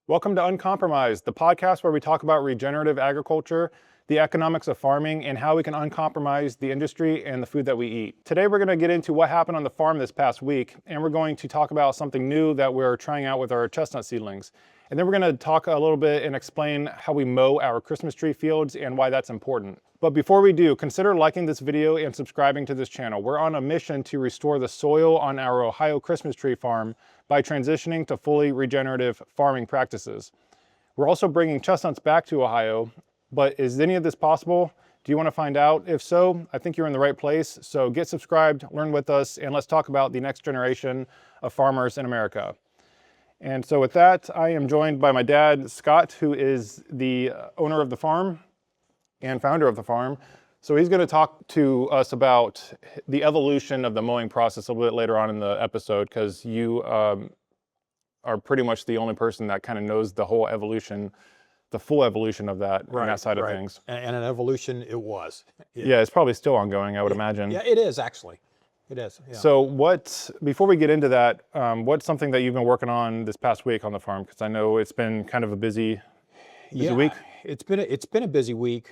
Welcome to Uncompromised, the podcast where we talk about regenerative agriculture, the economics of farming, and how we can uncompromise the industry and the food that we eat. Today we're going to get into what happened on the farm this past week, and we're going to talk about something new that we're trying out with our chestnut seedlings. And then we're going to talk a little bit and explain how we mow our Christmas tree fields and why that's important. But before we do, consider liking this video and subscribing to this channel. We're on a mission to restore the soil on our Ohio Christmas tree farm by transitioning to fully regenerative farming practices. We're also bringing chestnuts back to Ohio, but is any of this possible? Do you want to find out? If so, I think you're in the right place. So get subscribed, learn with us, and let's talk about the next generation of farmers in America. And so with that, I am joined by my dad, Scott, who is the owner of the farm and founder of the farm. So he's going to talk to us about the evolution of the mowing process a little bit later on in the episode, because you are pretty much the only person that kind of knows the whole evolution, the full evolution of that, and that side of things. And an evolution it was. Yeah, it's probably still ongoing, I would imagine. Yeah, it is actually. It is. Yeah. So before we get into that, what's something that you've been working on this past week on the farm? Because I know it's been kind of a busy week. It's been a busy week.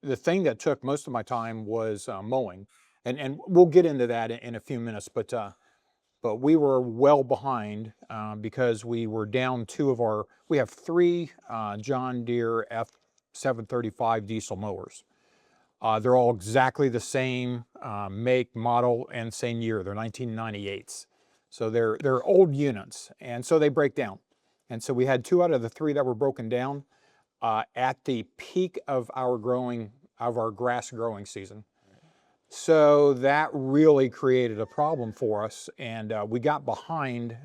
The thing that took most of my time was mowing, and we'll get into that in a few minutes. But we were well behind because we were down we have three John Deere F735 diesel mowers. They're all exactly the same make, model, and same year. They're 1998s. So they're old units, and so they break down. And so we had two out of the three that were broken down at the peak of our grass growing season. So that really created a problem for us, and we got behind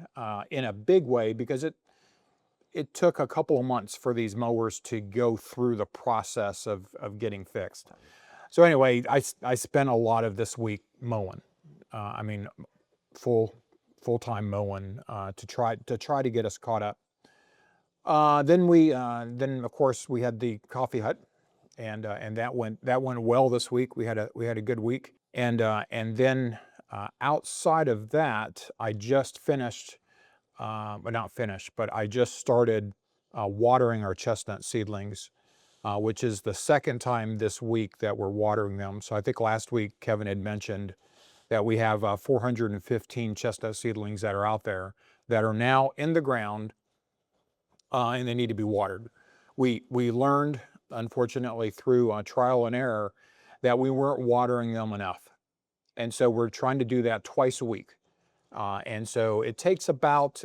in a big way because it took a couple of months for these mowers to go through the process of getting fixed. So anyway, I spent a lot of this week mowing. I mean, full-time mowing to try to get us caught up. Then of course we had the coffee hut, and that went well this week. We had a good week, and then outside of that, I just finished, not finished, but I just started watering our chestnut seedlings, which is the second time this week that we're watering them. So I think last week Kevin had mentioned that we have 415 chestnut seedlings that are out there that are now in the ground, and they need to be watered. We learned, unfortunately, through trial and error, that we weren't watering them enough, and so we're trying to do that twice a week. And so it takes about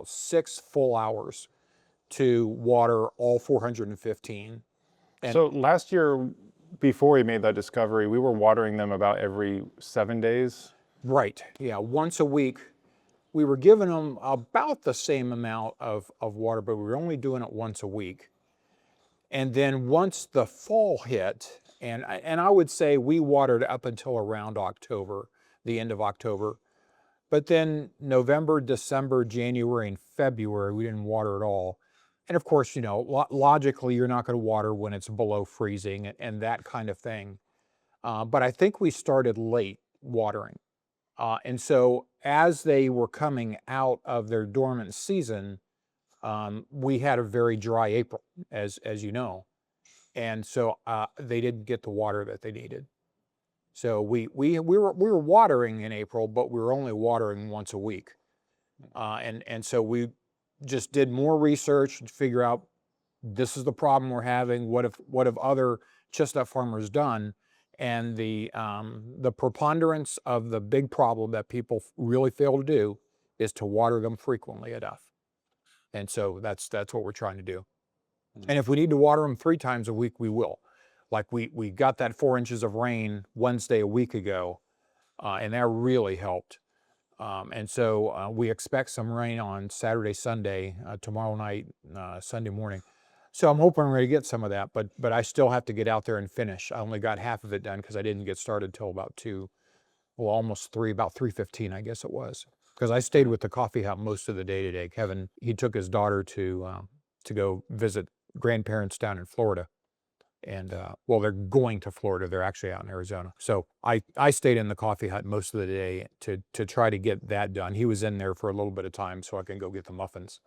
6 full hours to water all 415. And so last year, before we made that discovery, we were watering them about every 7 days. Right. Yeah. Once a week. We were giving them about the same amount of water, but we were only doing it once a week. And then once the fall hit, and I would say we watered up until around October, the end of October. But then November, December, January, and February, we didn't water at all. And of course, you know, logically, you're not going to water when it's below freezing and that kind of thing. But I think we started late watering. And so as they were coming out of their dormant season, we had a very dry April, as you know. And so they didn't get the water that they needed. So we were watering in April, but we were only watering once a week. And so we just did more research to figure out this is the problem we're having. What have other chestnut farmers done? And the preponderance of the big problem that people really fail to do is to water them frequently enough. And so that's what we're trying to do. And if we need to water them 3 times a week, we will. Like we got that 4 inches of rain Wednesday a week ago, and that really helped. And so we expect some rain on Saturday, Sunday, tomorrow night, Sunday morning. So I'm hoping we're going to get some of that, but I still have to get out there and finish. I only got half of it done because I didn't get started till about 2, well, almost 3, about 3:15, I guess it was. Because I stayed with the coffee hut most of the day today. Kevin, he took his daughter to go visit grandparents down in Florida. And well, they're going to Florida. They're actually out in Arizona. So I stayed in the coffee hut most of the day to try to get that done. He was in there for a little bit of time so I can go get the muffins.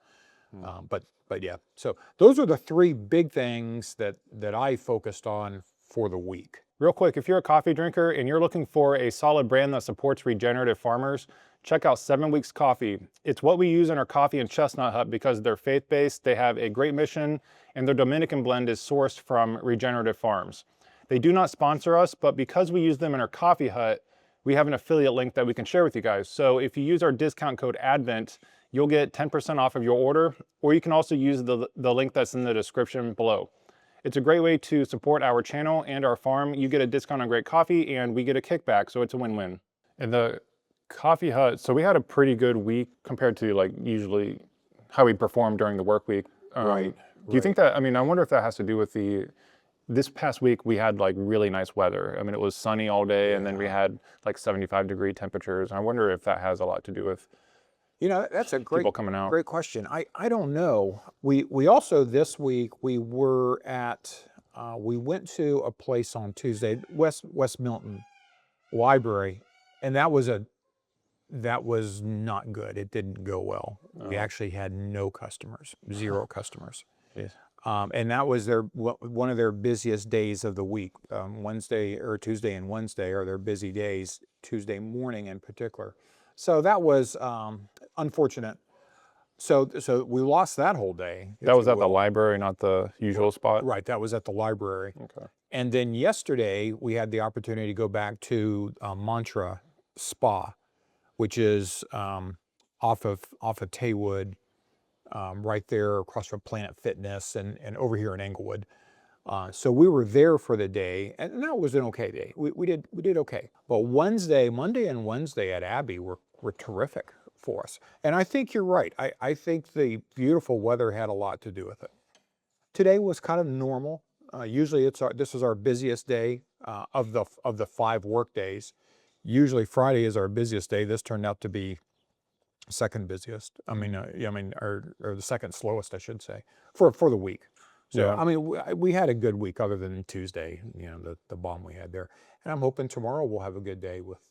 But yeah, so those are the three big things that I focused on for the week. Real quick, if you're a coffee drinker and you're looking for a solid brand that supports regenerative farmers, check out 7 Weeks Coffee. It's what we use in our coffee and Chestnut hut because they're faith-based, they have a great mission, and their Dominican blend is sourced from regenerative farms. They do not sponsor us, but because we use them in our coffee hut, we have an affiliate link that we can share with you guys. So if you use our discount code ADVENT, you'll get 10% off of your order, or you can also use the link that's in the description below. It's a great way to support our channel and our farm. You get a discount on great coffee and we get a kickback, so it's a win-win. And the coffee hut, so we had a pretty good week compared to like usually how we perform during the work week. Right. Do you think that, I mean, I wonder if that has to do with this past week we had like really nice weather. I mean, it was sunny all day and then we had like 75-degree temperatures. I wonder if that has a lot to do with that's a great people coming out. Great question. I don't know. We also this week we were at we went to a place on Tuesday, West Milton Library, and that was not good. It didn't go well. We actually had no customers, 0 customers. Yes. And that was one of their busiest days of the week. Tuesday and Wednesday are their busy days, Tuesday morning in particular. So that was unfortunate. So we lost that whole day. That was at the library, not the usual spot? Right, that was at the library. Okay. And then yesterday we had the opportunity to go back to Mantra Spa, which is off of Taywood, right there across from Planet Fitness and over here in Englewood. So we were there for the day, and that was an okay day. We did okay. But Monday and Wednesday at Abbey were terrific for us. And I think you're right. I think the beautiful weather had a lot to do with it. Today was kind of normal. Usually this is our busiest day of the 5 work days. Usually Friday is our busiest day. This turned out to be second busiest. Or the second slowest, I should say, for the week. So, yeah. I mean, we had a good week other than Tuesday, the bomb we had there. And I'm hoping tomorrow we'll have a good day with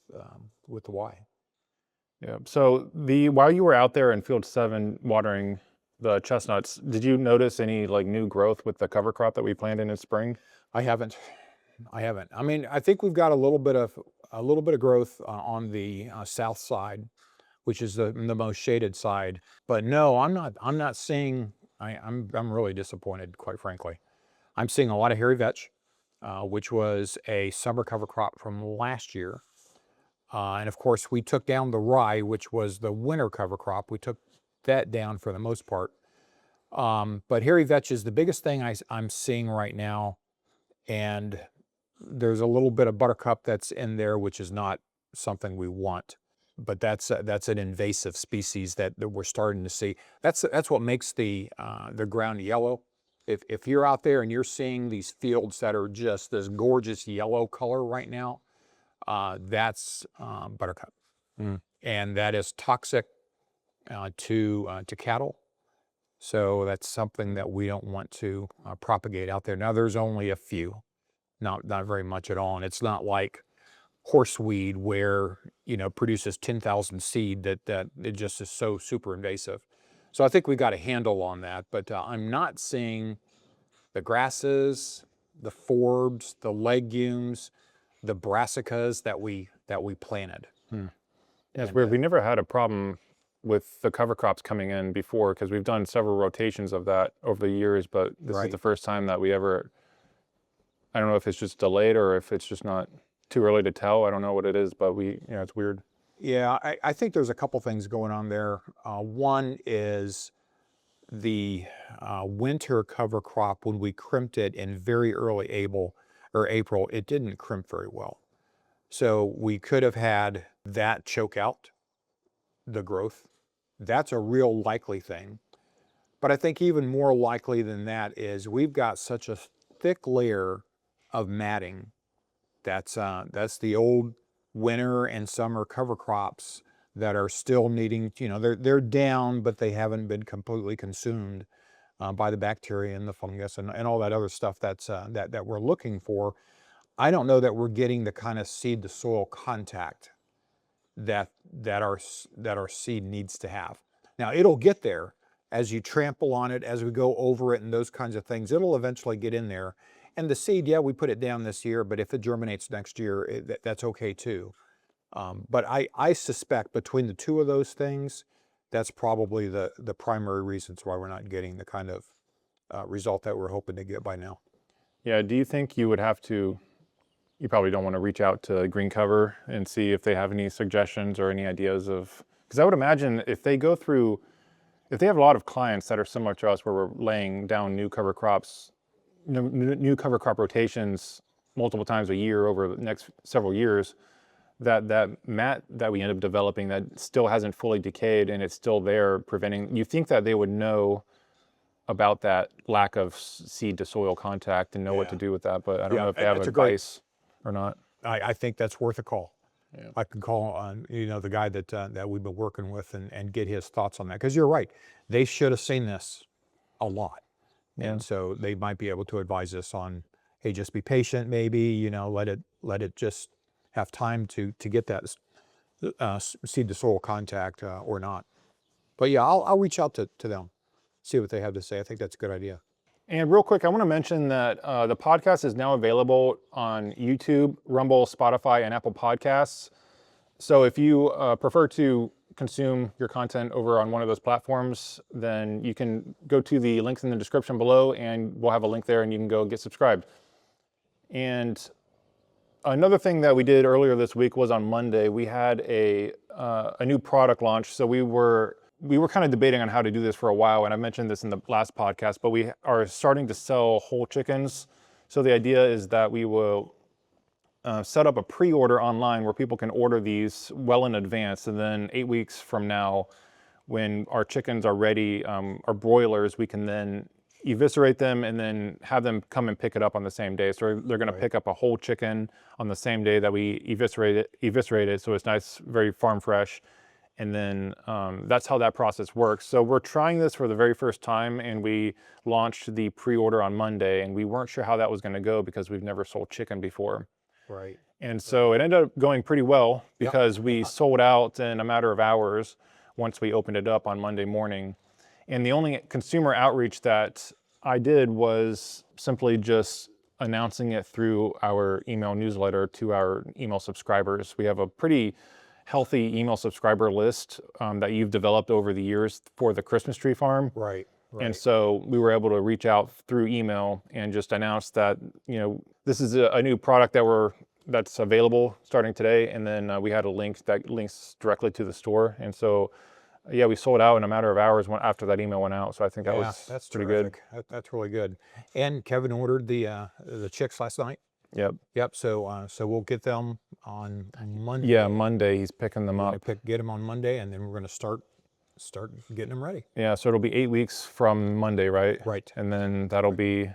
the Y. Yeah. So while you were out there in field 7 watering the chestnuts, did you notice any like new growth with the cover crop that we planted in spring? I haven't. I mean, I think we've got a little bit of growth on the south side, which is the most shaded side. But no, I'm not seeing. I'm really disappointed, quite frankly. I'm seeing a lot of hairy vetch, which was a summer cover crop from last year. And of course, we took down the rye, which was the winter cover crop. We took that down for the most part. But hairy vetch is the biggest thing I'm seeing right now. And there's a little bit of buttercup that's in there, which is not something we want. But that's an invasive species that we're starting to see. That's what makes the ground yellow. If you're out there and you're seeing these fields that are just this gorgeous yellow color right now, that's buttercup, and that is toxic to cattle. So that's something that we don't want to propagate out there. Now there's only a few, not very much at all, and it's not like horseweed where produces 10,000 seed that it just is so super invasive. So I think we got a handle on that, but I'm not seeing the grasses, the forbs, the legumes, the brassicas that we planted. Yeah, it's weird. We never had a problem with the cover crops coming in before because we've done several rotations of that over the years, but this is the first time that we ever, I don't know if it's just delayed or if it's just not too early to tell. I don't know what it is, but it's weird. Yeah, I think there's a couple things going on there. One is the winter cover crop, when we crimped it in very early April, it didn't crimp very well. So we could have had that choke out the growth. That's a real likely thing. But I think even more likely than that is we've got such a thick layer of matting. That's the old winter and summer cover crops that are still needing, they're down, but they haven't been completely consumed by the bacteria and the fungus and all that other stuff that we're looking for. I don't know that we're getting the kind of seed to soil contact that our seed needs to have. Now it'll get there, as you trample on it, as we go over it and those kinds of things, it'll eventually get in there. And the seed, yeah, we put it down this year, but if it germinates next year, that's okay too. But I suspect between the two of those things, that's probably the primary reasons why we're not getting the kind of result that we're hoping to get by now. Yeah, do you think you would have to, you probably don't want to reach out to Green Cover and see if they have any suggestions or any ideas of, because I would imagine if they go through, if they have a lot of clients that are similar to us where we're laying down new cover crops, new cover crop rotations multiple times a year over the next several years, that mat that we end up developing that still hasn't fully decayed and it's still there preventing, you think that they would know about that lack of seed to soil contact and know what to do with that, but I don't know if they have advice or not. I think that's worth a call. Yeah. I can call on, the guy that we've been working with and get his thoughts on that. Because you're right, they should have seen this a lot. Yeah. And so they might be able to advise us on, hey, just be patient maybe, let it just have time to get that seed to soil contact or not. But yeah, I'll reach out to them, see what they have to say. I think that's a good idea. And real quick, I want to mention that the podcast is now available on YouTube, Rumble, Spotify, and Apple Podcasts. So if you prefer to consume your content over on one of those platforms, then you can go to the links in the description below and we'll have a link there and you can go get subscribed. And another thing that we did earlier this week was on Monday, we had a new product launch. So we were kind of debating on how to do this for a while, and I mentioned this in the last podcast, but we are starting to sell whole chickens. So the idea is that we will set up a pre-order online where people can order these well in advance, and then 8 weeks from now, when our chickens are ready, our broilers, we can then eviscerate them and then have them come and pick it up on the same day. So they're going to pick up a whole chicken on the same day that we eviscerate it. So it's nice, very farm fresh. And then that's how that process works. So we're trying this for the very first time, and we launched the pre-order on Monday, and we weren't sure how that was going to go because we've never sold chicken before. Right. And so it ended up going pretty well because we sold out in a matter of hours once we opened it up on Monday morning. And the only consumer outreach that I did was simply just announcing it through our email newsletter to our email subscribers. We have a pretty healthy email subscriber list that you've developed over the years for the Christmas tree farm. Right. And so we were able to reach out through email and just announce that, this is a new product that's available starting today. And then we had a link that links directly to the store. And so, yeah, we sold out in a matter of hours after that email went out. So I think that's pretty terrific. That's really good. And Kevin ordered the chicks last night. Yep. So we'll get them on Monday. Yeah, Monday he's picking them up. Get them on Monday, and then we're going to start getting them ready. Yeah, so it'll be 8 weeks from Monday, right? Right. And then that'll be,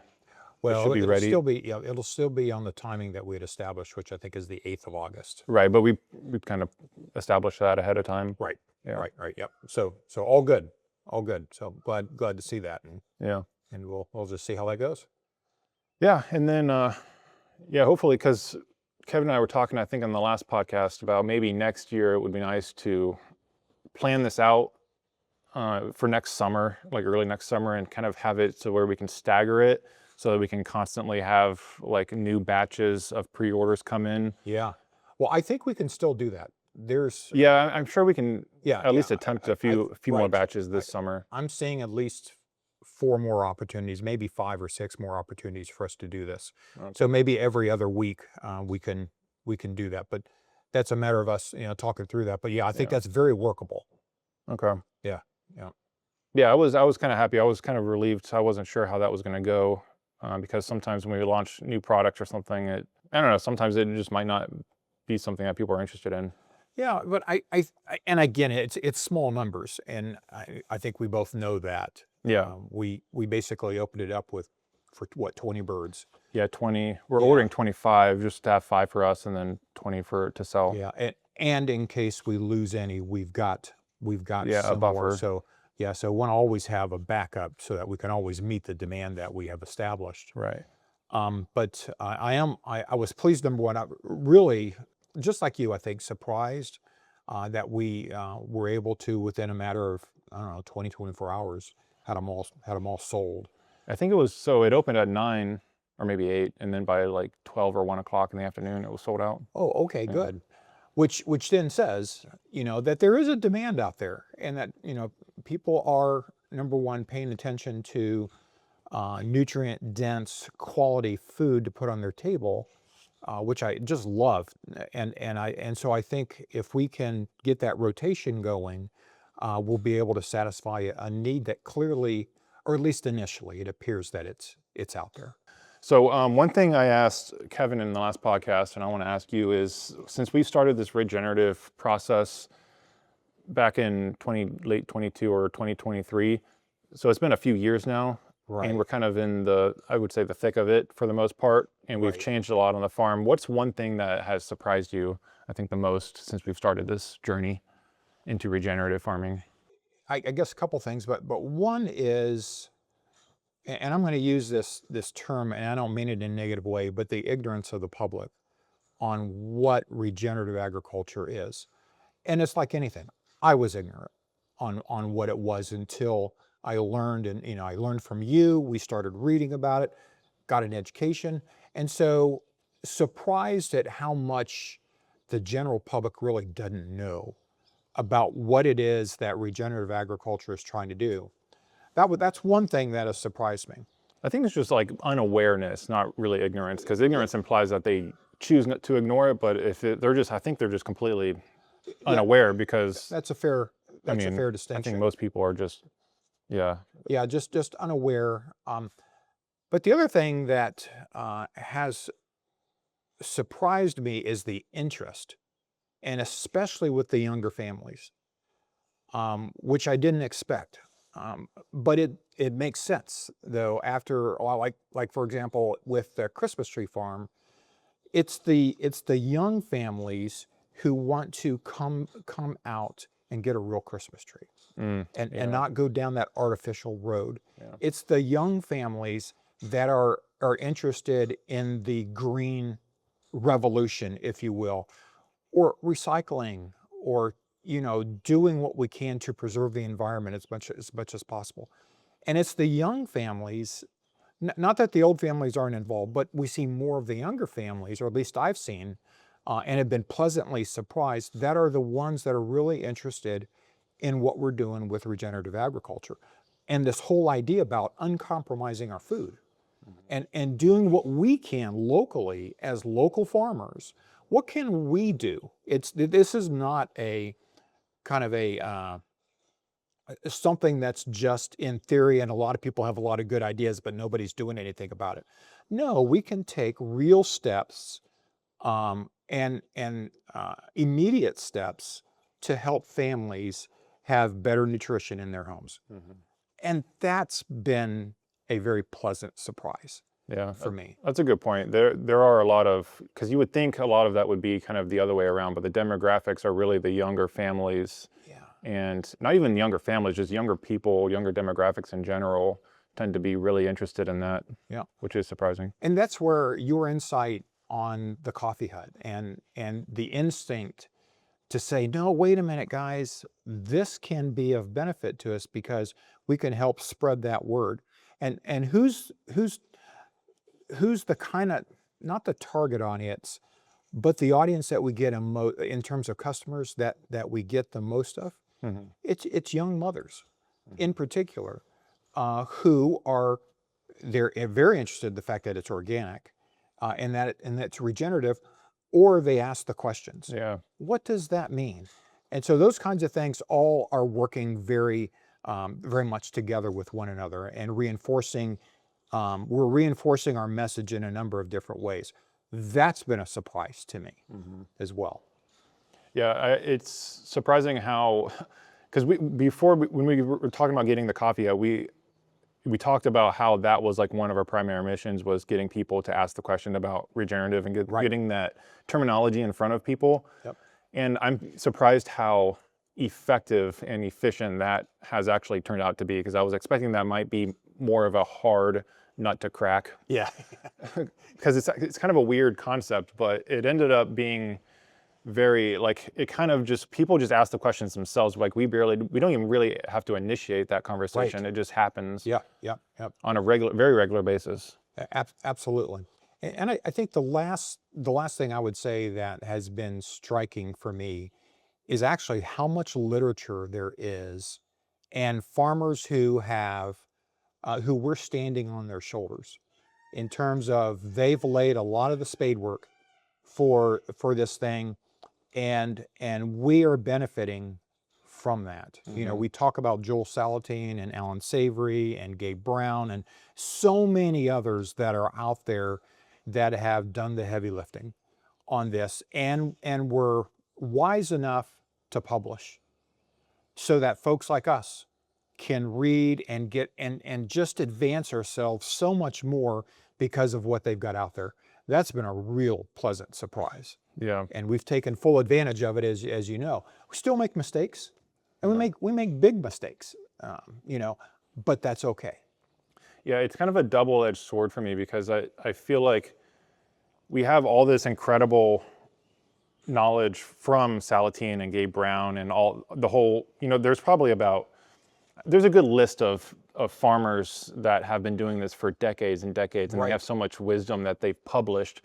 well, should be ready. It'll still be on the timing that we had established, which I think is the 8th of August. Right, but we've kind of established that ahead of time. Right. Yeah. Right. Yep. So all good. So glad to see that. And we'll just see how that goes. Yeah, and then hopefully, because Kevin and I were talking, I think on the last podcast about maybe next year it would be nice to plan this out for next summer, like early next summer, and kind of have it so where we can stagger it so that we can constantly have like new batches of pre-orders come in. Yeah. Well, I think we can still do that. I'm sure we can at least attempt a few more batches this summer. I'm seeing at least 4 more opportunities, maybe 5 or 6 more opportunities for us to do this. Okay. So maybe every other week we can do that, but that's a matter of us, talking through that. But yeah, I think that's very workable. Okay. Yeah. Yeah, I was kind of happy. I was kind of relieved. I wasn't sure how that was going to go because sometimes when we launch new products or something, I don't know. Sometimes it just might not be something that people are interested in. Yeah, but I and again, it's small numbers, and I think we both know that. Yeah. We basically opened it up for what, 20 birds. Yeah, 20. We're ordering 25 just to have 5 for us and then 20 to sell. Yeah, and in case we lose any, we've got a buffer. More. So we want to always have a backup so that we can always meet the demand that we have established. Right. But I was pleased, number one, I really, just like you, I think, surprised that we were able to, within a matter I don't know, 20, 24 hours, had them all sold. I think it was, so it opened at 9 or maybe 8, and then by like 12 or 1 o'clock in the afternoon, it was sold out. Oh, okay, good. Which then says, that there is a demand out there, and that, people are, number one, paying attention to nutrient-dense, quality food to put on their table, which I just love. And so I think if we can get that rotation going, we'll be able to satisfy a need that clearly, or at least initially, it appears that it's out there. So one thing I asked Kevin in the last podcast, and I want to ask you, is since we started this regenerative process back in late 22 or 2023, so it's been a few years now, Right. and we're kind of in I would say the thick of it for the most part, and we've Right. changed a lot on the farm. What's one thing that has surprised you, I think, the most since we've started this journey into regenerative farming? I guess a couple things, but one is, and I'm going to use this term, and I don't mean it in a negative way, but the ignorance of the public on what regenerative agriculture is. And it's like anything. I was ignorant on what it was until I learned, and I learned from you. We started reading about it, got an education, and so surprised at how much the general public really doesn't know about what it is that regenerative agriculture is trying to do. That's one thing that has surprised me. I think it's just like unawareness, not really ignorance, because ignorance implies that they choose not to ignore it. But if I think they're just completely unaware, because That's a fair a fair distinction. I think most people are just, yeah. Yeah, just unaware. But the other thing that has surprised me is the interest, and especially with the younger families, which I didn't expect. But it makes sense though. After, well, like for example, with the Christmas tree farm, it's the young families who want to come out and get a real Christmas tree, and not go down that artificial road. Yeah. It's the young families that are interested in the green revolution, if you will, or recycling, or doing what we can to preserve the environment as much as possible. And it's the young families, not that the old families aren't involved, but we see more of the younger families, or at least I've seen, and have been pleasantly surprised, that are the ones that are really interested in what we're doing with regenerative agriculture. And this whole idea about uncompromising our food, and doing what we can locally as local farmers. What can we do? This is not a kind of something that's just in theory, and a lot of people have a lot of good ideas, but nobody's doing anything about it. No, we can take real steps, and immediate steps to help families have better nutrition in their homes. And that's been a very pleasant surprise. Yeah, for me. That's a good point. There are a lot of, because you would think a lot of that would be kind of the other way around, but the demographics are really the younger families. Yeah. And not even younger families, just younger people, younger demographics in general tend to be really interested in that. Yeah. Which is surprising. And that's where your insight on the coffee hut and the instinct to say, no, wait a minute, guys, this can be of benefit to us because we can help spread that word. And who's the kind of, not the target audience, but the audience that we get in terms of customers that we get the most of? It's young mothers in particular, who are, they're very interested in the fact that it's organic, and that it's regenerative, or they ask the questions. Yeah. What does that mean? And so those kinds of things all are working very much together with one another, and reinforcing. We're reinforcing our message in a number of different ways. That's been a surprise to me as well. Yeah, it's surprising how, because when we were talking about getting the coffee out, we talked about how that was like one of our primary missions, was getting people to ask the question about regenerative and getting that terminology in front of people. Yep. And I'm surprised how effective and efficient that has actually turned out to be, because I was expecting that might be more of a hard nut to crack. Yeah. Because it's kind of a weird concept, but it ended up being very like it kind of just people just ask the questions themselves. Like we don't even really have to initiate that conversation. It just happens Yeah, yeah, yeah. on a very regular basis. Absolutely. And I think the last thing I would say that has been striking for me is actually how much literature there is, and farmers who have who we're standing on their shoulders in terms of they've laid a lot of the spade work for this thing, and we are benefiting from that. You know, we talk about Joel Salatin and Alan Savory and Gabe Brown and so many others that are out there that have done the heavy lifting on this, and were wise enough to publish so that folks like us can read and get and just advance ourselves so much more because of what they've got out there. That's been a real pleasant surprise. Yeah. And we've taken full advantage of it, as you know. We still make mistakes, and we make big mistakes, you know, but that's okay. Yeah, it's kind of a double-edged sword for me because I feel like we have all this incredible knowledge from Salatin and Gabe Brown and all the whole, you know, there's a good list of farmers that have been doing this for decades and decades, and they have so much wisdom that they've published,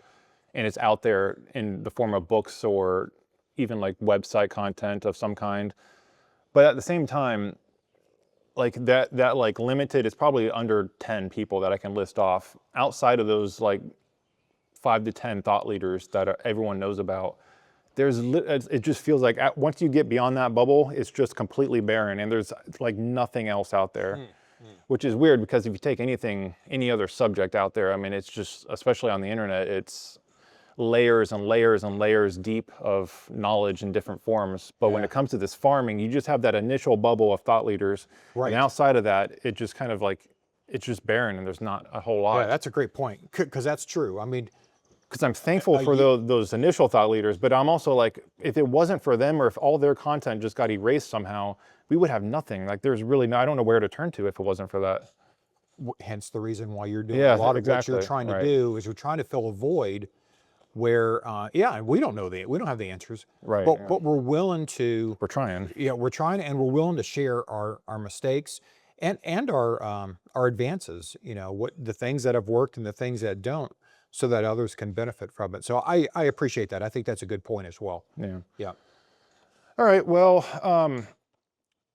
and it's out there in the form of books or even like website content of some kind. But at the same time, like that like limited is probably under 10 people that I can list off outside of those like 5 to 10 thought leaders that everyone knows about. It just feels like once you get beyond that bubble, it's just completely barren, and there's like nothing else out there, which is weird because if you take any other subject out there, I mean, it's just, especially on the internet, it's layers and layers and layers deep of knowledge in different forms. But when it comes to this farming, you just have that initial bubble of thought leaders, and outside of that, it just kind of like, it's just barren and there's not a whole lot. Yeah, that's a great point, because that's true. I mean, because I'm thankful for those initial thought leaders, but I'm also like, if it wasn't for them or if all their content just got erased somehow, we would have nothing. Like there's really I don't know where to turn to if it wasn't for that. Hence the reason why you're doing a lot of what you're trying to do is you're trying to fill a void where, we don't have the answers, but we're willing to. We're trying. Yeah, we're trying, and we're willing to share our mistakes and our advances. You know, what the things that have worked and the things that don't, so that others can benefit from it. So I appreciate that. I think that's a good point as well. Yeah. Yeah. All right. Well,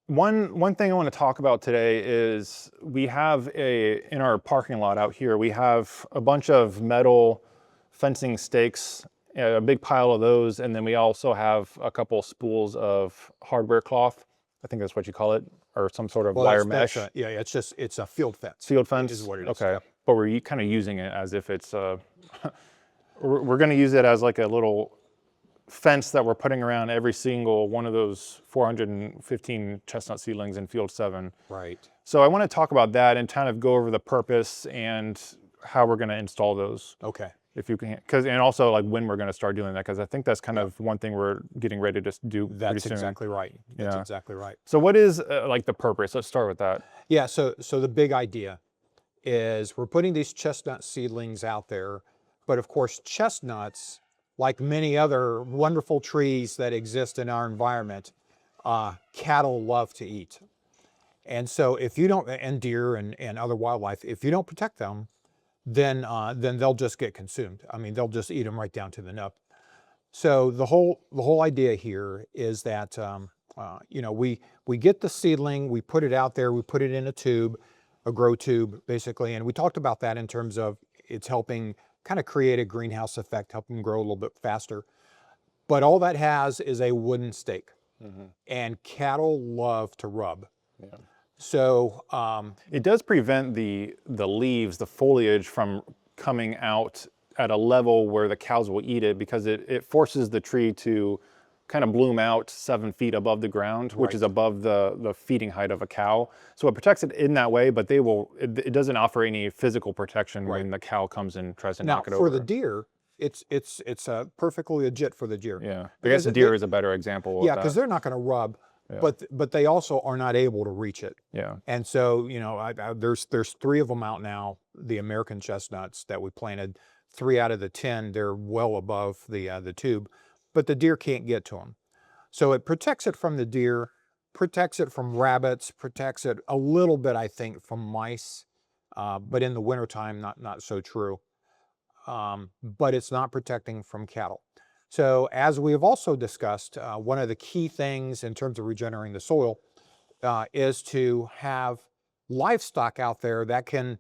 one thing I want to talk about today is we have in our parking lot out here, we have a bunch of metal fencing stakes, a big pile of those, and then we also have a couple spools of hardware cloth. I think that's what you call it, or some sort of wire mesh. It's a field fence. Field fence is what it is. Okay. Yep. But we're kind of using it as if it's we're going to use it as like a little fence that we're putting around every single one of those 415 chestnut seedlings in field 7. Right. So I want to talk about that and kind of go over the purpose and how we're going to install those. Okay. If you can, and also like when we're going to start doing that, because I think that's kind of one thing we're getting ready to do. That's exactly right. That's exactly right. So what is like the purpose? Let's start with that. Yeah. So the big idea is we're putting these chestnut seedlings out there, but of course chestnuts, like many other wonderful trees that exist in our environment, cattle love to eat. And so if you don't, and deer and other wildlife, if you don't protect them, then they'll just get consumed. I mean, they'll just eat them right down to the nub. So the whole idea here is that we get the seedling, we put it out there, we put it in a tube, a grow tube basically, and we talked about that in terms of it's helping kind of create a greenhouse effect, help them grow a little bit faster. But all that has is a wooden stake, and cattle love to rub. Yeah. So it does prevent the leaves, the foliage from coming out at a level where the cows will eat it, because it forces the tree to kind of bloom out 7 feet above the ground, which is above the feeding height of a cow. So it protects it in that way, but it doesn't offer any physical protection when the cow comes and tries to knock it over. Now for the deer, it's perfectly legit for the deer. Yeah, I guess the deer is a better example of that. Yeah, because they're not going to rub. Yeah. But they also are not able to reach it. Yeah. And so, there's 3 of them out now, the American chestnuts that we planted. 3 out of the 10, they're well above the tube. 1 of them but the deer can't get to them. So it protects it from the deer, protects it from rabbits, protects it a little bit, I think, from mice, but in the wintertime, not so true. But it's not protecting from cattle. So as we have also discussed, one of the key things in terms of regenerating the soil is to have livestock out there that can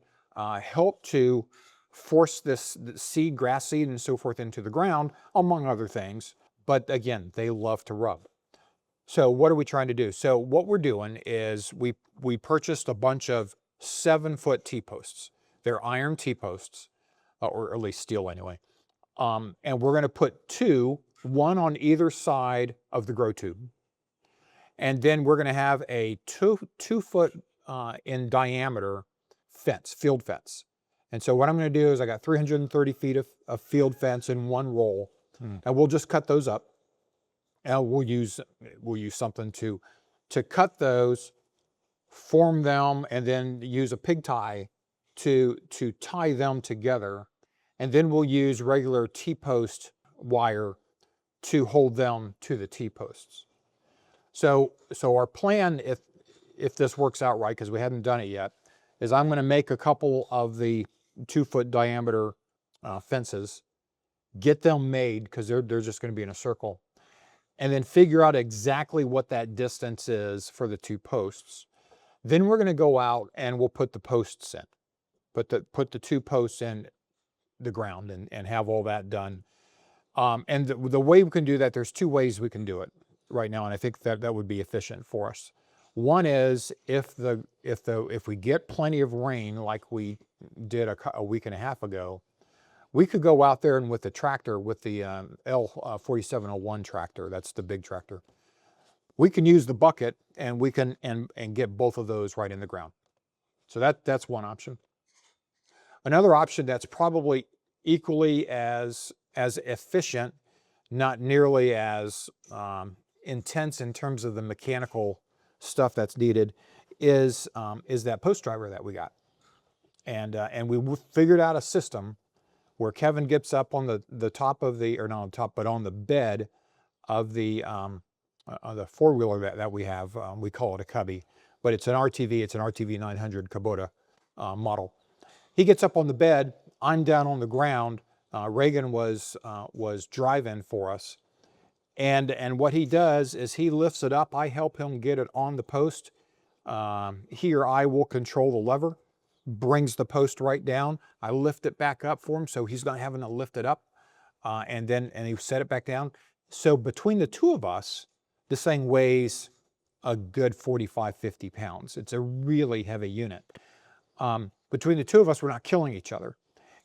help to force this seed, grass seed and so forth into the ground, among other things. But again, they love to rub. So what are we trying to do? So what we're doing is we purchased a bunch of 7-foot T-posts. They're iron T-posts, or at least steel anyway. And we're gonna put 2, one on either side of the grow tube. And then we're gonna have a 2-foot in diameter fence, field fence. And so what I'm gonna do is I got 330 feet of field fence in one roll. And we'll just cut those up. And we'll use something to cut those, form them, and then use a pig tie to tie them together. And then we'll use regular T-post wire to hold them to the T-posts. So our plan, if this works out right, because we haven't done it yet, is I'm going to make a couple of the 2-foot diameter fences, get them made because they're just going to be in a circle, and then figure out exactly what that distance is for the 2 posts. Then we're going to go out and we'll put the posts in, put the 2 posts in the ground and have all that done. And the way we can do that, there's 2 ways we can do it right now, and I think that would be efficient for us. One is if we get plenty of rain like we did a week and a half ago, we could go out there and with the tractor, with the L4701 tractor, that's the big tractor, we can use the bucket and we can and get both of those right in the ground. So that's one option. Another option that's probably equally as efficient, not nearly as intense in terms of the mechanical stuff that's needed, is that post driver that we got. And we figured out a system where Kevin gets up on the top of the, or not on top, but on the bed of the 4-wheeler that we have. We call it a cubby, but it's an RTV. It's an RTV 900 Kubota model. He gets up on the bed. I'm down on the ground. Reagan was driving for us. And what he does is he lifts it up. I help him get it on the post. He or I will control the lever, brings the post right down. I lift it back up for him, so he's not having to lift it up. And he set it back down. So between the 2 of us, this thing weighs a good 45, 50 pounds. It's a really heavy unit. Between the 2 of us, we're not killing each other.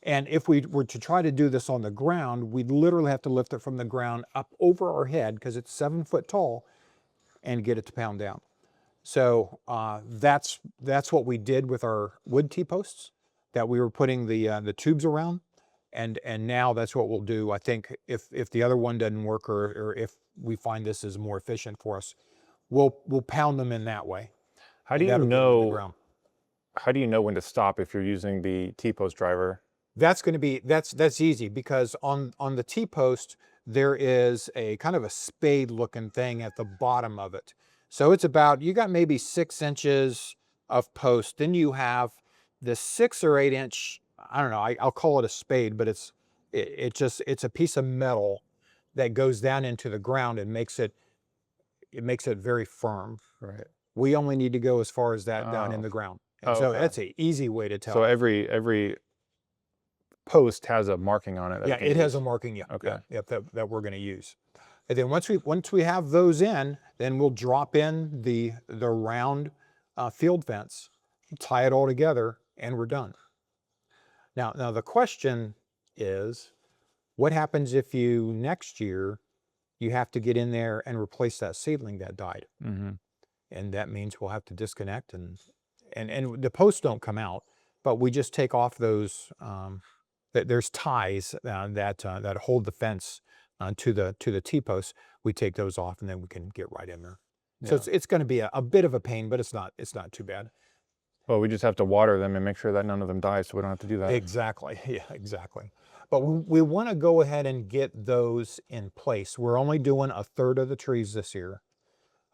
And if we were to try to do this on the ground, we'd literally have to lift it from the ground up over our head, because it's 7 foot tall, and get it to pound down. So that's what we did with our wood T-posts that we were putting the tubes around. And now that's what we'll do. I think if the other one doesn't work, or if we find this is more efficient for us, we'll pound them in that way. How do you know? How do you know when to stop if you're using the T-post driver? That's going to be that's easy, because on the T-post there is a kind of a spade looking thing at the bottom of it. So it's about, you got maybe 6 inches of post. Then you have the 6 or 8 inch, I don't know, I'll call it a spade, but it's a piece of metal that goes down into the ground and makes it very firm. Right. We only need to go as far as that down in the ground. And so that's an easy way to tell. So every post has a marking on it. Yeah, it has a marking. Yeah. Okay. Yeah, that we're going to use. And then once we have those in, then we'll drop in the round field fence, tie it all together, and we're done. Now the question is, what happens if next year you have to get in there and replace that seedling that died? Mm-hmm. And that means we'll have to disconnect, and the posts don't come out, but we just take off those. There's ties that hold the fence to the T-posts. We take those off, and then we can get right in there. Yeah. So it's going to be a bit of a pain, but it's not too bad. Well, we just have to water them and make sure that none of them die, so we don't have to do that. Exactly. Yeah, exactly. But we want to go ahead and get those in place. We're only doing a third of the trees this year,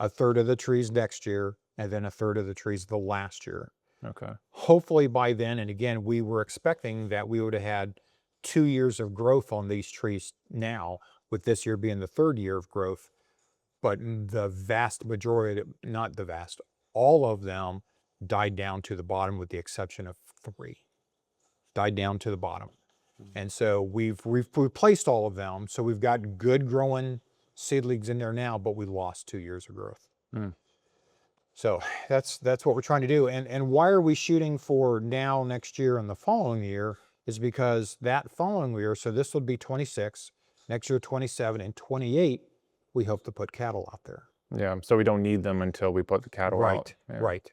a third of the trees next year, and then a third of the trees the last year. Okay. Hopefully by then, and again, we were expecting that we would have had 2 years of growth on these trees now, with this year being the third year of growth. But the vast majority, not the vast, all of them died down to the bottom with the exception of 3. Died down to the bottom. And so we've replaced all of them. So we've got good growing seedlings in there now, but we lost 2 years of growth. Mm. So that's what we're trying to do. And why are we shooting for now, next year, and the following year is because that following year, so this would be 26, next year 27, and 28, we hope to put cattle out there. Yeah, so we don't need them until we put the cattle out. Yeah. Right.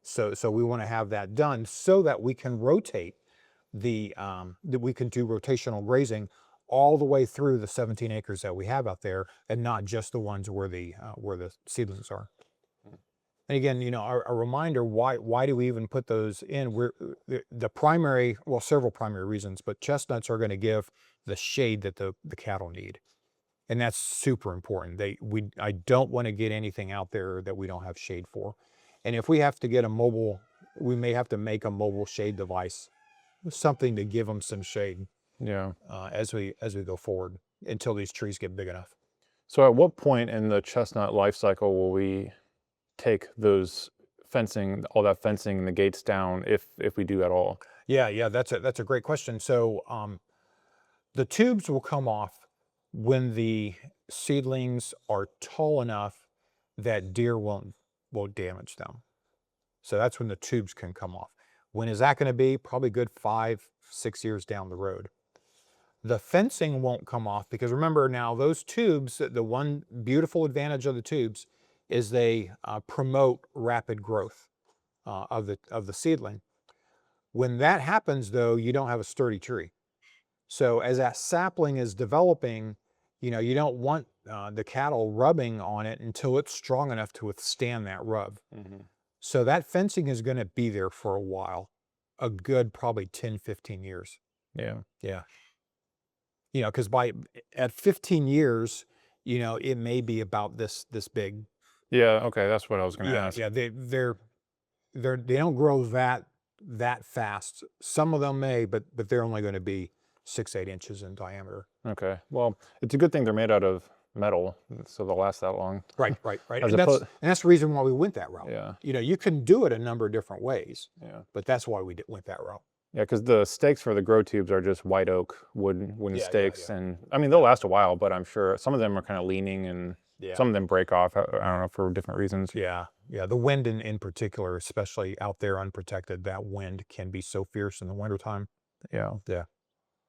So we want to have that done so that we can rotate that we can do rotational grazing all the way through the 17 acres that we have out there, and not just the ones where the seedlings are. And again, a reminder, why do we even put those in? The primary, well, several primary reasons, but chestnuts are going to give the shade that the cattle need. And that's super important. I don't want to get anything out there that we don't have shade for. And if we have to get we may have to make a mobile shade device, something to give them some shade. Yeah. As we go forward until these trees get big enough. So at what point in the chestnut life cycle will we take those fencing, all that fencing and the gates down, if we do at all? Yeah, that's a great question. So the tubes will come off when the seedlings are tall enough that deer won't damage them. So that's when the tubes can come off. When is that going to be? Probably good 5-6 years down the road. The fencing won't come off because remember now, those tubes, the one beautiful advantage of the tubes is they promote rapid growth of the seedling. When that happens though, you don't have a sturdy tree. So as that sapling is developing, you don't want the cattle rubbing on it until it's strong enough to withstand that rub. Mm-hmm. So that fencing is going to be there for a while, a good probably 10-15 years. Yeah. Because at 15 years, it may be about this big. Yeah. Okay, that's what I was going to ask. Yeah, they don't grow that fast. Some of them may, but they're only going to be 6-8 inches in diameter. Okay. Well, it's a good thing they're made out of metal, so they'll last that long. Right. And that's the reason why we went that route. Yeah. You can do it a number of different ways. Yeah. But that's why we went that route. Yeah, because the stakes for the grow tubes are just white oak wooden stakes, and I mean they'll last a while, but I'm sure some of them are kind of leaning, and some of them break off. I don't know, for different reasons. Yeah. The wind in particular, especially out there unprotected, that wind can be so fierce in the wintertime. Yeah.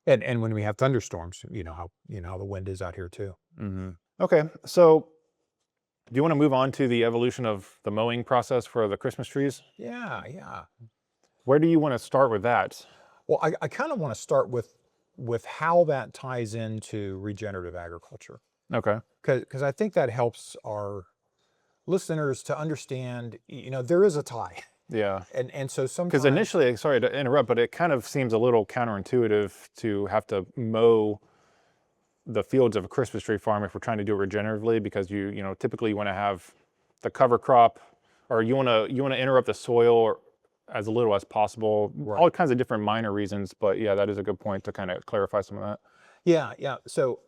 And when we have thunderstorms, how the wind is out here too. Mm-hmm. Okay, so do you want to move on to the evolution of the mowing process for the Christmas trees? Yeah. Where do you want to start with that? Well, I kind of want to start with how that ties into regenerative agriculture. Okay. Because I think that helps our listeners to understand, there is a tie. Yeah. And so sometimes... Because initially, sorry to interrupt, but it kind of seems a little counterintuitive to have to mow the fields of a Christmas tree farm if we're trying to do it regeneratively, because you typically you want to have the cover crop, or you want to interrupt the soil as little as possible. Right. All kinds of different minor reasons, but yeah, that is a good point to kind of clarify some of that. Yeah. So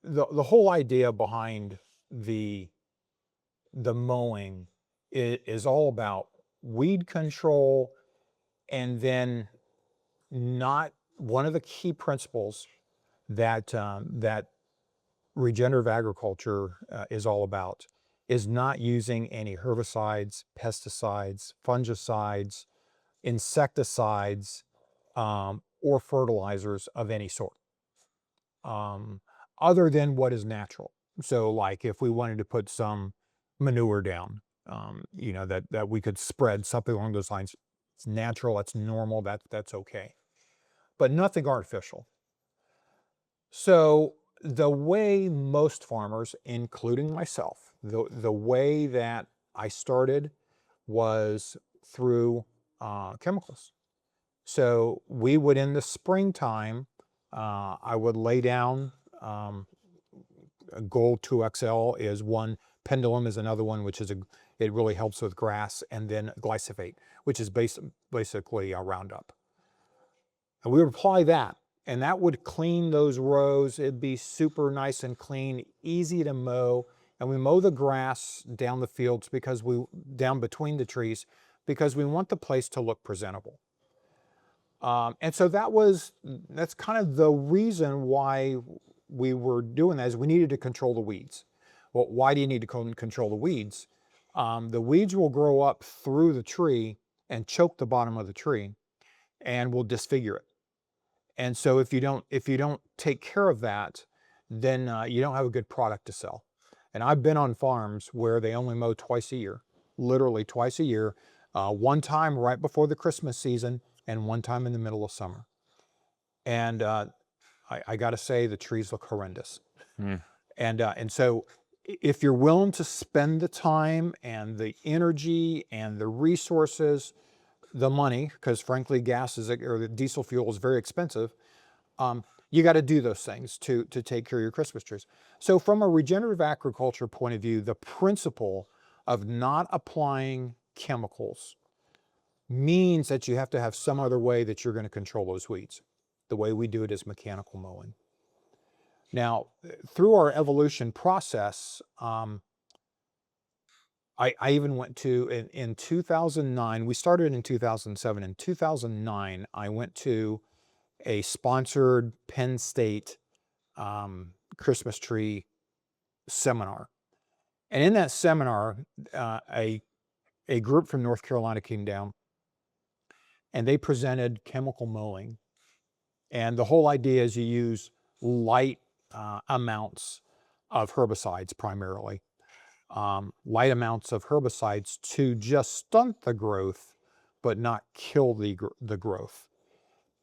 the whole idea behind the mowing is all about weed control, and then not one of the key principles that regenerative agriculture is all about is not using any herbicides, pesticides, fungicides, insecticides, or fertilizers of any sort, other than what is natural. So like if we wanted to put some manure down, that we could spread something along those lines, it's natural, it's normal, that's okay, but nothing artificial. So the way most farmers, including myself, the way that I started was through chemicals. So we would, in the springtime, I would lay down. Gold 2XL is one. Pendulum is another one, which is it really helps with grass, and then glyphosate, which is basically a Roundup. And we would apply that, and that would clean those rows. It'd be super nice and clean, easy to mow. And we mow the grass down the fields down between the trees, because we want the place to look presentable. And so that's kind of the reason why we were doing that, is we needed to control the weeds. Well, why do you need to control the weeds? The weeds will grow up through the tree and choke the bottom of the tree and will disfigure it. And so if you don't take care of that, then you don't have a good product to sell. And I've been on farms where they only mow twice a year, literally twice a year, one time right before the Christmas season and one time in the middle of summer. And I got to say, the trees look horrendous. And so if you're willing to spend the time and the energy and the resources, the money, because frankly, or the diesel fuel is very expensive, you got to do those things to take care of your Christmas trees. So from a regenerative agriculture point of view, the principle of not applying chemicals means that you have to have some other way that you're going to control those weeds. The way we do it is mechanical mowing. Now, through our evolution process, I even went to, in 2009, we started in 2007. In 2009, I went to a sponsored Penn State Christmas tree seminar. And in that seminar, a group from North Carolina came down, and they presented chemical mowing. And the whole idea is you use light amounts of herbicides primarily. Light amounts of herbicides to just stunt the growth, but not kill the growth.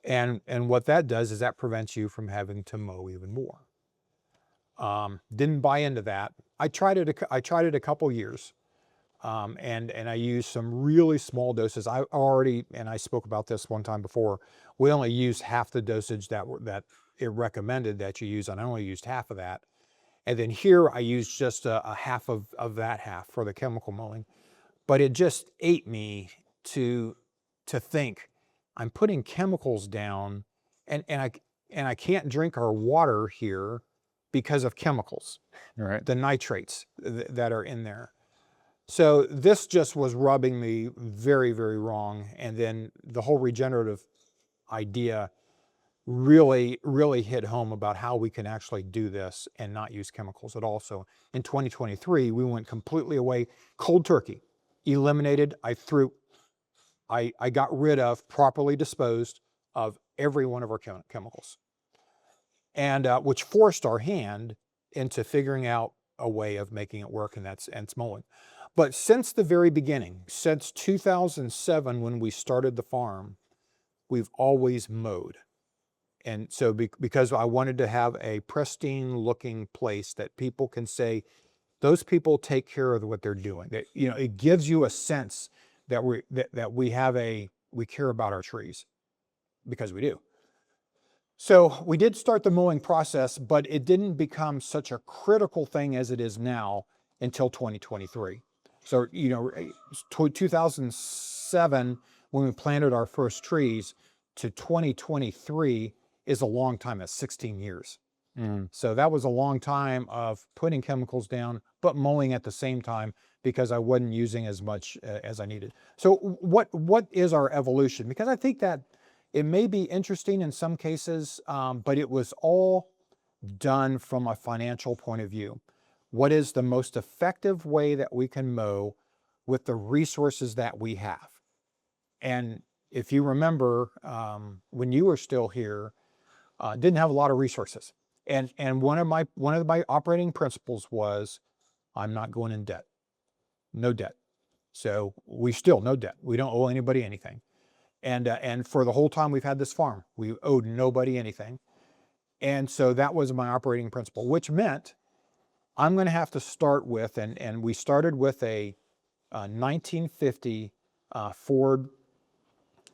And what that does is that prevents you from having to mow even more. Didn't buy into that. I tried it a couple years, and I used some really small doses. And I spoke about this one time before, we only used half the dosage that it recommended that you use, and I only used half of that. And then here I used just a half of that half for the chemical mowing. But it just ate me to think, I'm putting chemicals down, and I can't drink our water here because of chemicals, Right. the nitrates that are in there. So this just was rubbing me very, very wrong. And then the whole regenerative idea really, really hit home about how we can actually do this and not use chemicals at all. So in 2023, we went completely away, cold turkey, eliminated. I got rid of, properly disposed of every one of our chemicals, and which forced our hand into figuring out a way of making it work, and it's mowing. But since the very beginning, since 2007, when we started the farm, we've always mowed. And so because I wanted to have a pristine looking place that people can say, those people take care of what they're doing. That, it gives you a sense that we care about our trees, because we do. So we did start the mowing process, but it didn't become such a critical thing as it is now until 2023. So, 2007, when we planted our first trees, to 2023 is a long time. It's 16 years. So that was a long time of putting chemicals down, but mowing at the same time, because I wasn't using as much as I needed. So what is our evolution? Because I think that it may be interesting in some cases, but it was all done from a financial point of view. What is the most effective way that we can mow with the resources that we have? And if you remember, when you were still here, didn't have a lot of resources. And one of my operating principles was, I'm not going in debt. No debt. So we still no debt. We don't owe anybody anything. And for the whole time we've had this farm, we owed nobody anything. And so that was my operating principle, which meant I'm going to have to start with, and we started with a 1950 Ford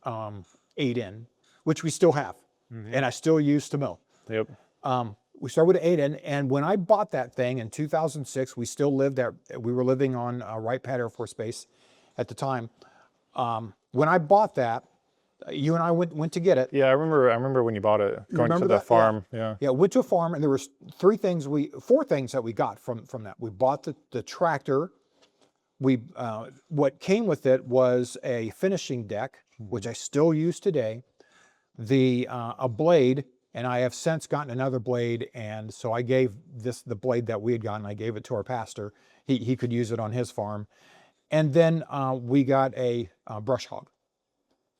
8N, which we still have, and I still use to mow. Yep. We started with 8, and when I bought that thing in 2006, we still lived there. We were living on Wright Pat Air Force Base at the time. When I bought that, you and I went to get it. Yeah, I remember when you bought it, going to Remember the that? farm. Yeah. Yeah, went to a farm, and there was 4 things that we got from that. We bought the tractor. What came with it was a finishing deck, which I still use today, a blade, and I have since gotten another blade, and so I gave the blade that we had gotten, I gave it to our pastor. He could use it on his farm. And then we got a brush hog.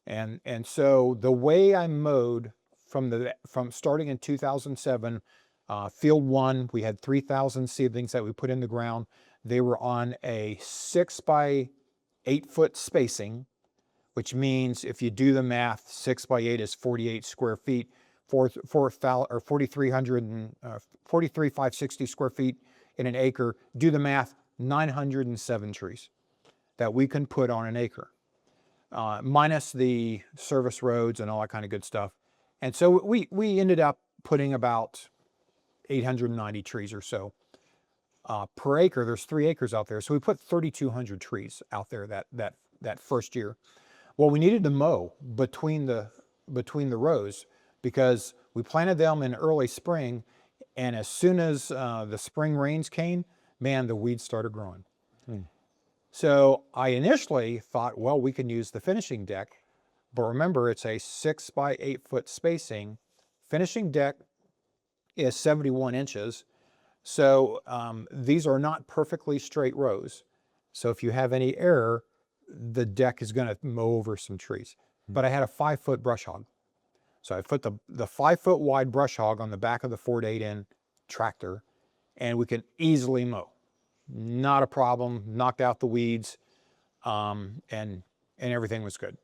And so the way I mowed from starting in 2007, field 1, we had 3,000 seedlings that we put in the ground. They were on a 6 by 8 foot spacing, which means if you do the math, 6 by 8 is 48 square feet, 43,560 square feet in an acre. Do the math, 907 trees that we can put on an acre, minus the service roads and all that kind of good stuff. And so we ended up putting about 890 trees or so per acre. There's 3 acres out there, so we put 3,200 trees out there that first year. Well, we needed to mow between the rows because we planted them in early spring, and as soon as the spring rains came, man, the weeds started growing. So I initially thought, well, we can use the finishing deck, but remember, it's a 6 by 8 foot spacing. Finishing deck is 71 inches. So these are not perfectly straight rows. So if you have any error, the deck is going to mow over some trees. But I had a 5 foot brush hog. So I put the 5 foot wide brush hog on the back of the Ford 8N tractor, and we can easily mow. Not a problem, knocked out the weeds, and everything was good.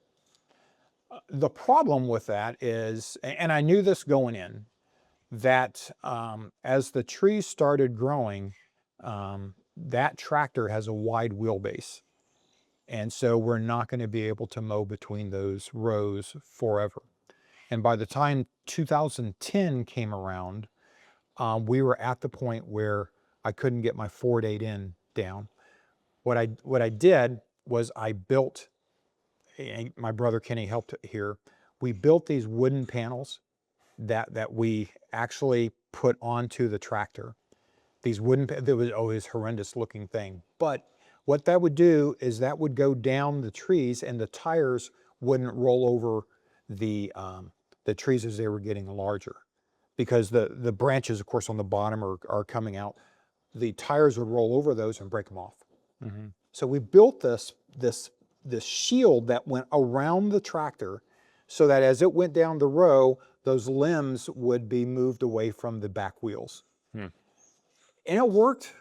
The problem with that is, and I knew this going in, that as the trees started growing, that tractor has a wide wheelbase. And so we're not going to be able to mow between those rows forever. And by the time 2010 came around, we were at the point where I couldn't get my Ford 8N down. What I did was I built, and my brother Kenny helped here, we built these wooden panels that we actually put onto the tractor. These wooden, there was always horrendous looking thing. But what that would do is that would go down the trees, and the tires wouldn't roll over the trees as they were getting larger. Because the branches, of course, on the bottom are coming out. The tires would roll over those and break them off. Mm-hmm. So we built this shield that went around the tractor so that as it went down the row, those limbs would be moved away from the back wheels. And it worked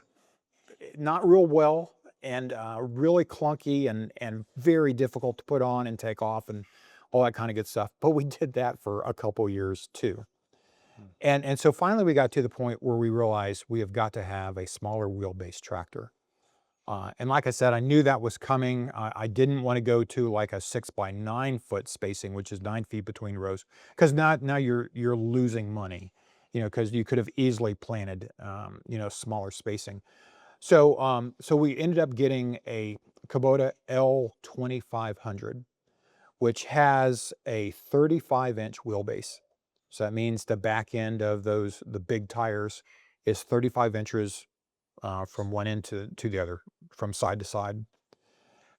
not real well, and really clunky and very difficult to put on and take off and all that kind of good stuff. But we did that for a couple years too. And so finally we got to the point where we realized we have got to have a smaller wheelbase tractor. And like I said, I knew that was coming. I didn't want to go to like a 6 by 9 foot spacing, which is 9 feet between rows, because now you're losing money, because you could have easily planted, smaller spacing. So we ended up getting a Kubota L2500, which has a 35-inch wheelbase. So that means the back end of the big tires is 35 inches from one end to the other, from side to side.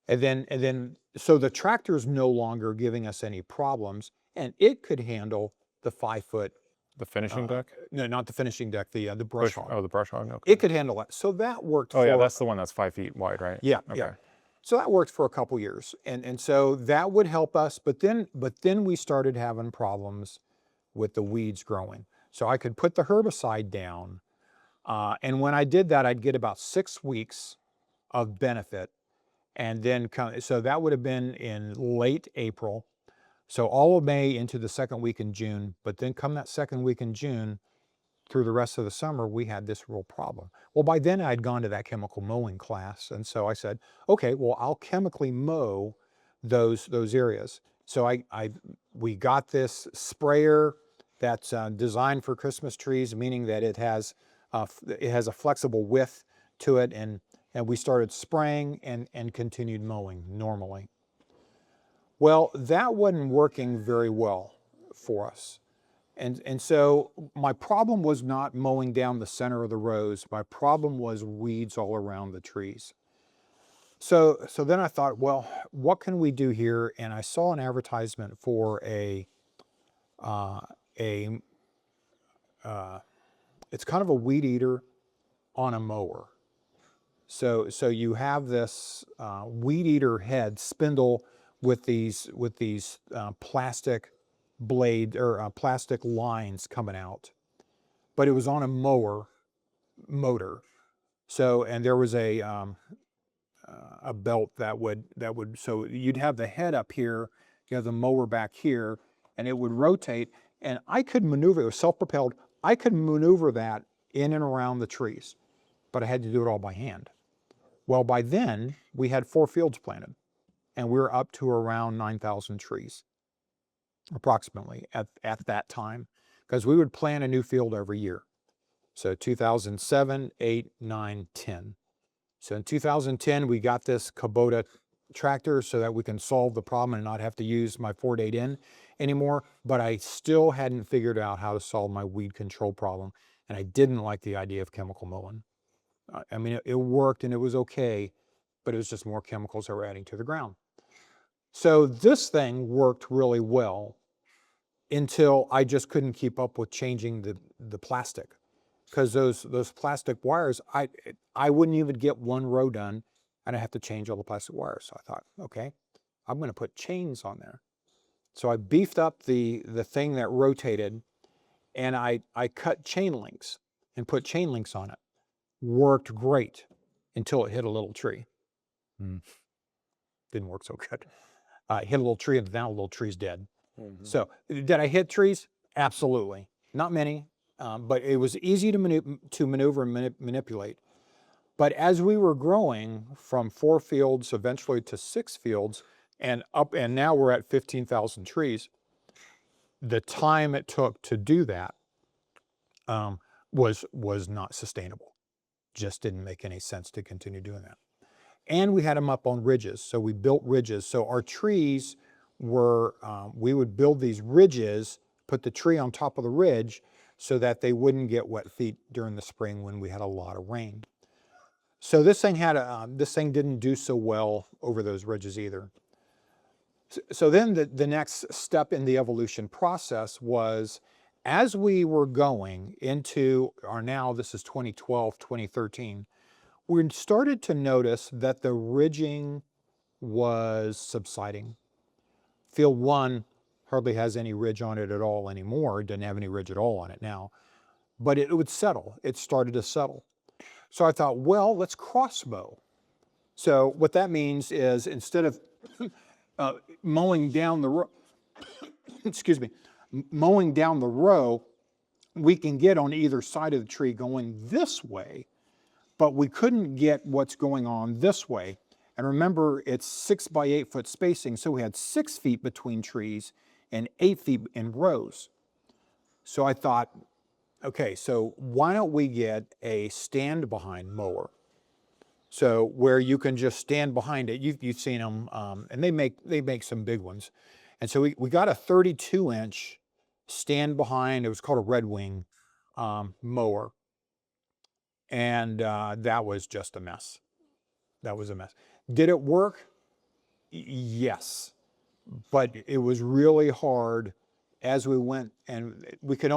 And then, so the tractor is no longer giving us any problems, and it could handle the 5 foot. The finishing deck? No, not the finishing deck, the brush hog. Oh, the brush hog, okay. It could handle that. So that worked for... Oh yeah, that's the one that's 5 feet wide, right? Yeah, okay. yeah. So that worked for a couple years. And so that would help us, but then we started having problems with the weeds growing. So I could put the herbicide down, and when I did that, I'd get about 6 weeks of benefit, and then so that would have been in late April. So all of May into the second week in June, but then come that second week in June, through the rest of the summer, we had this real problem. Well, by then I'd gone to that chemical mowing class, and so I said, okay, well, I'll chemically mow those areas. So we got this sprayer, that's designed for Christmas trees, meaning that it has a flexible width to it, and we started spraying and continued mowing normally. Well, that wasn't working very well for us. And so my problem was not mowing down the center of the rows. My problem was weeds all around the trees. So then I thought, well, what can we do here? And I saw an advertisement for it's kind of a weed eater on a mower. So you have this weed eater head spindle with these plastic blade or plastic lines coming out, but it was on a motor. So, and there was a belt that would so you'd have the head up here, you have the mower back here, and it would rotate. And I could maneuver. It was self-propelled. I could maneuver that in and around the trees, but I had to do it all by hand. Well, by then we had 4 fields planted, and we were up to around 9,000 trees, approximately at that time, because we would plant a new field every year. So 2007, 8, 9, 10. So in 2010, we got this Kubota tractor so that we can solve the problem and not have to use my 4.8N anymore. But I still hadn't figured out how to solve my weed control problem. And I didn't like the idea of chemical mowing. I mean, it worked and it was okay, but it was just more chemicals that were adding to the ground. So this thing worked really well until I just couldn't keep up with changing the plastic. Because those plastic wires, I wouldn't even get one row done, and I have to change all the plastic wires. So I thought, okay, I'm going to put chains on there. So I beefed up the thing that rotated, and I cut chain links and put chain links on it. Worked great until it hit a little tree. Didn't work so good. Hit a little tree, and now a little tree's dead. So did I hit trees? Absolutely. Not many. But it was easy to maneuver and manipulate. But as we were growing from 4 fields eventually to 6 fields and up, and now we're at 15,000 trees, the time it took to do that was not sustainable. Just didn't make any sense to continue doing that. And we had them up on ridges, so we built ridges. So our trees were, we would build these ridges, put the tree on top of the ridge, so that they wouldn't get wet feet during the spring when we had a lot of rain. So this thing didn't do so well over those ridges either. So then the next step in the evolution process was, as we were going into this is 2012, 2013, we started to notice that the ridging was subsiding. Field 1 hardly has any ridge on it at all anymore. It doesn't have any ridge at all on it now, but it would settle. It started to settle. So I thought, well, let's cross mow. So what that means is, instead of mowing down the row, excuse me, mowing down the row, we can get on either side of the tree going this way, but we couldn't get what's going on this way. And remember, it's 6 by 8 foot spacing, so we had 6 feet between trees and 8 feet in rows. So I thought, okay, so why don't we get a stand behind mower? So where you can just stand behind it. You've seen them, and they make some big ones. And so we got a 32-inch stand behind. It was called a Red Wing mower, and that was just a mess. That was a mess. Did it work? Yes, but it was really hard as we went, and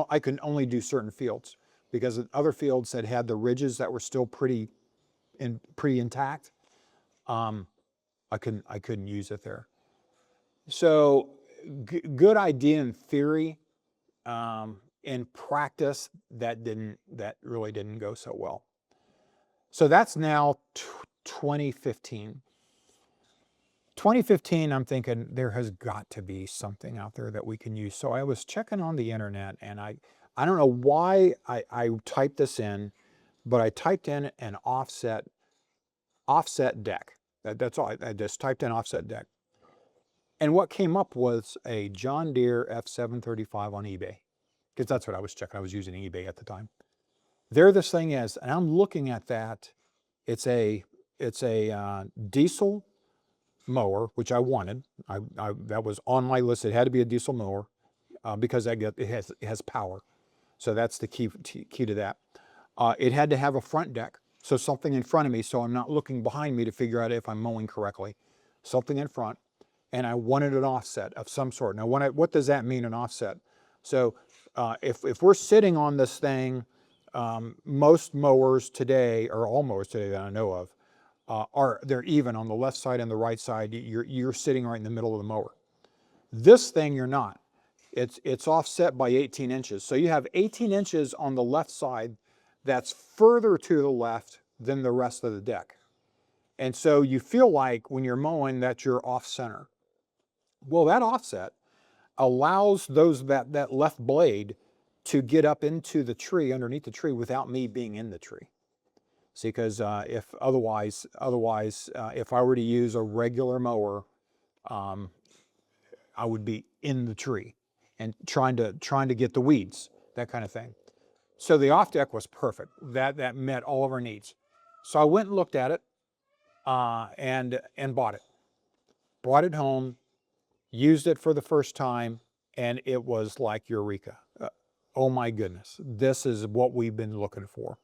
I could only do certain fields, because other fields that had the ridges that were still pretty intact, I couldn't use it there. So good idea in theory. In practice, that really didn't go so well. So that's now 2015. 2015, I'm thinking there has got to be something out there that we can use. So I was checking on the internet, and I don't know why I typed this in, but I typed in an offset deck. That's all. I just typed in offset deck. And what came up was a John Deere F735 on eBay. because that's what I was checking. I was using eBay at the time. There this thing is, and I'm looking at that. It's a diesel mower, which I wanted. That was on my list. It had to be a diesel mower because it has power. So that's the key to that. It had to have a front deck, so something in front of me, so I'm not looking behind me to figure out if I'm mowing correctly. Something in front, and I wanted an offset of some sort. Now, what does that mean, an offset? So if we're sitting on this thing, most mowers today, or all mowers today that I know of, they're even on the left side and the right side. You're sitting right in the middle of the mower. This thing, you're not. It's offset by 18 inches. So you have 18 inches on the left side that's further to the left than the rest of the deck. And so you feel like when you're mowing that you're off center. Well, that offset allows that left blade to get up into the tree, underneath the tree, without me being in the tree. See, because if otherwise, if I were to use a regular mower, I would be in the tree and trying to get the weeds, that kind of thing. So the off deck was perfect. That met all of our needs. So I went and looked at it and bought it. Brought it home, used it for the first time, and it was like eureka. Oh my goodness, this is what we've been looking for.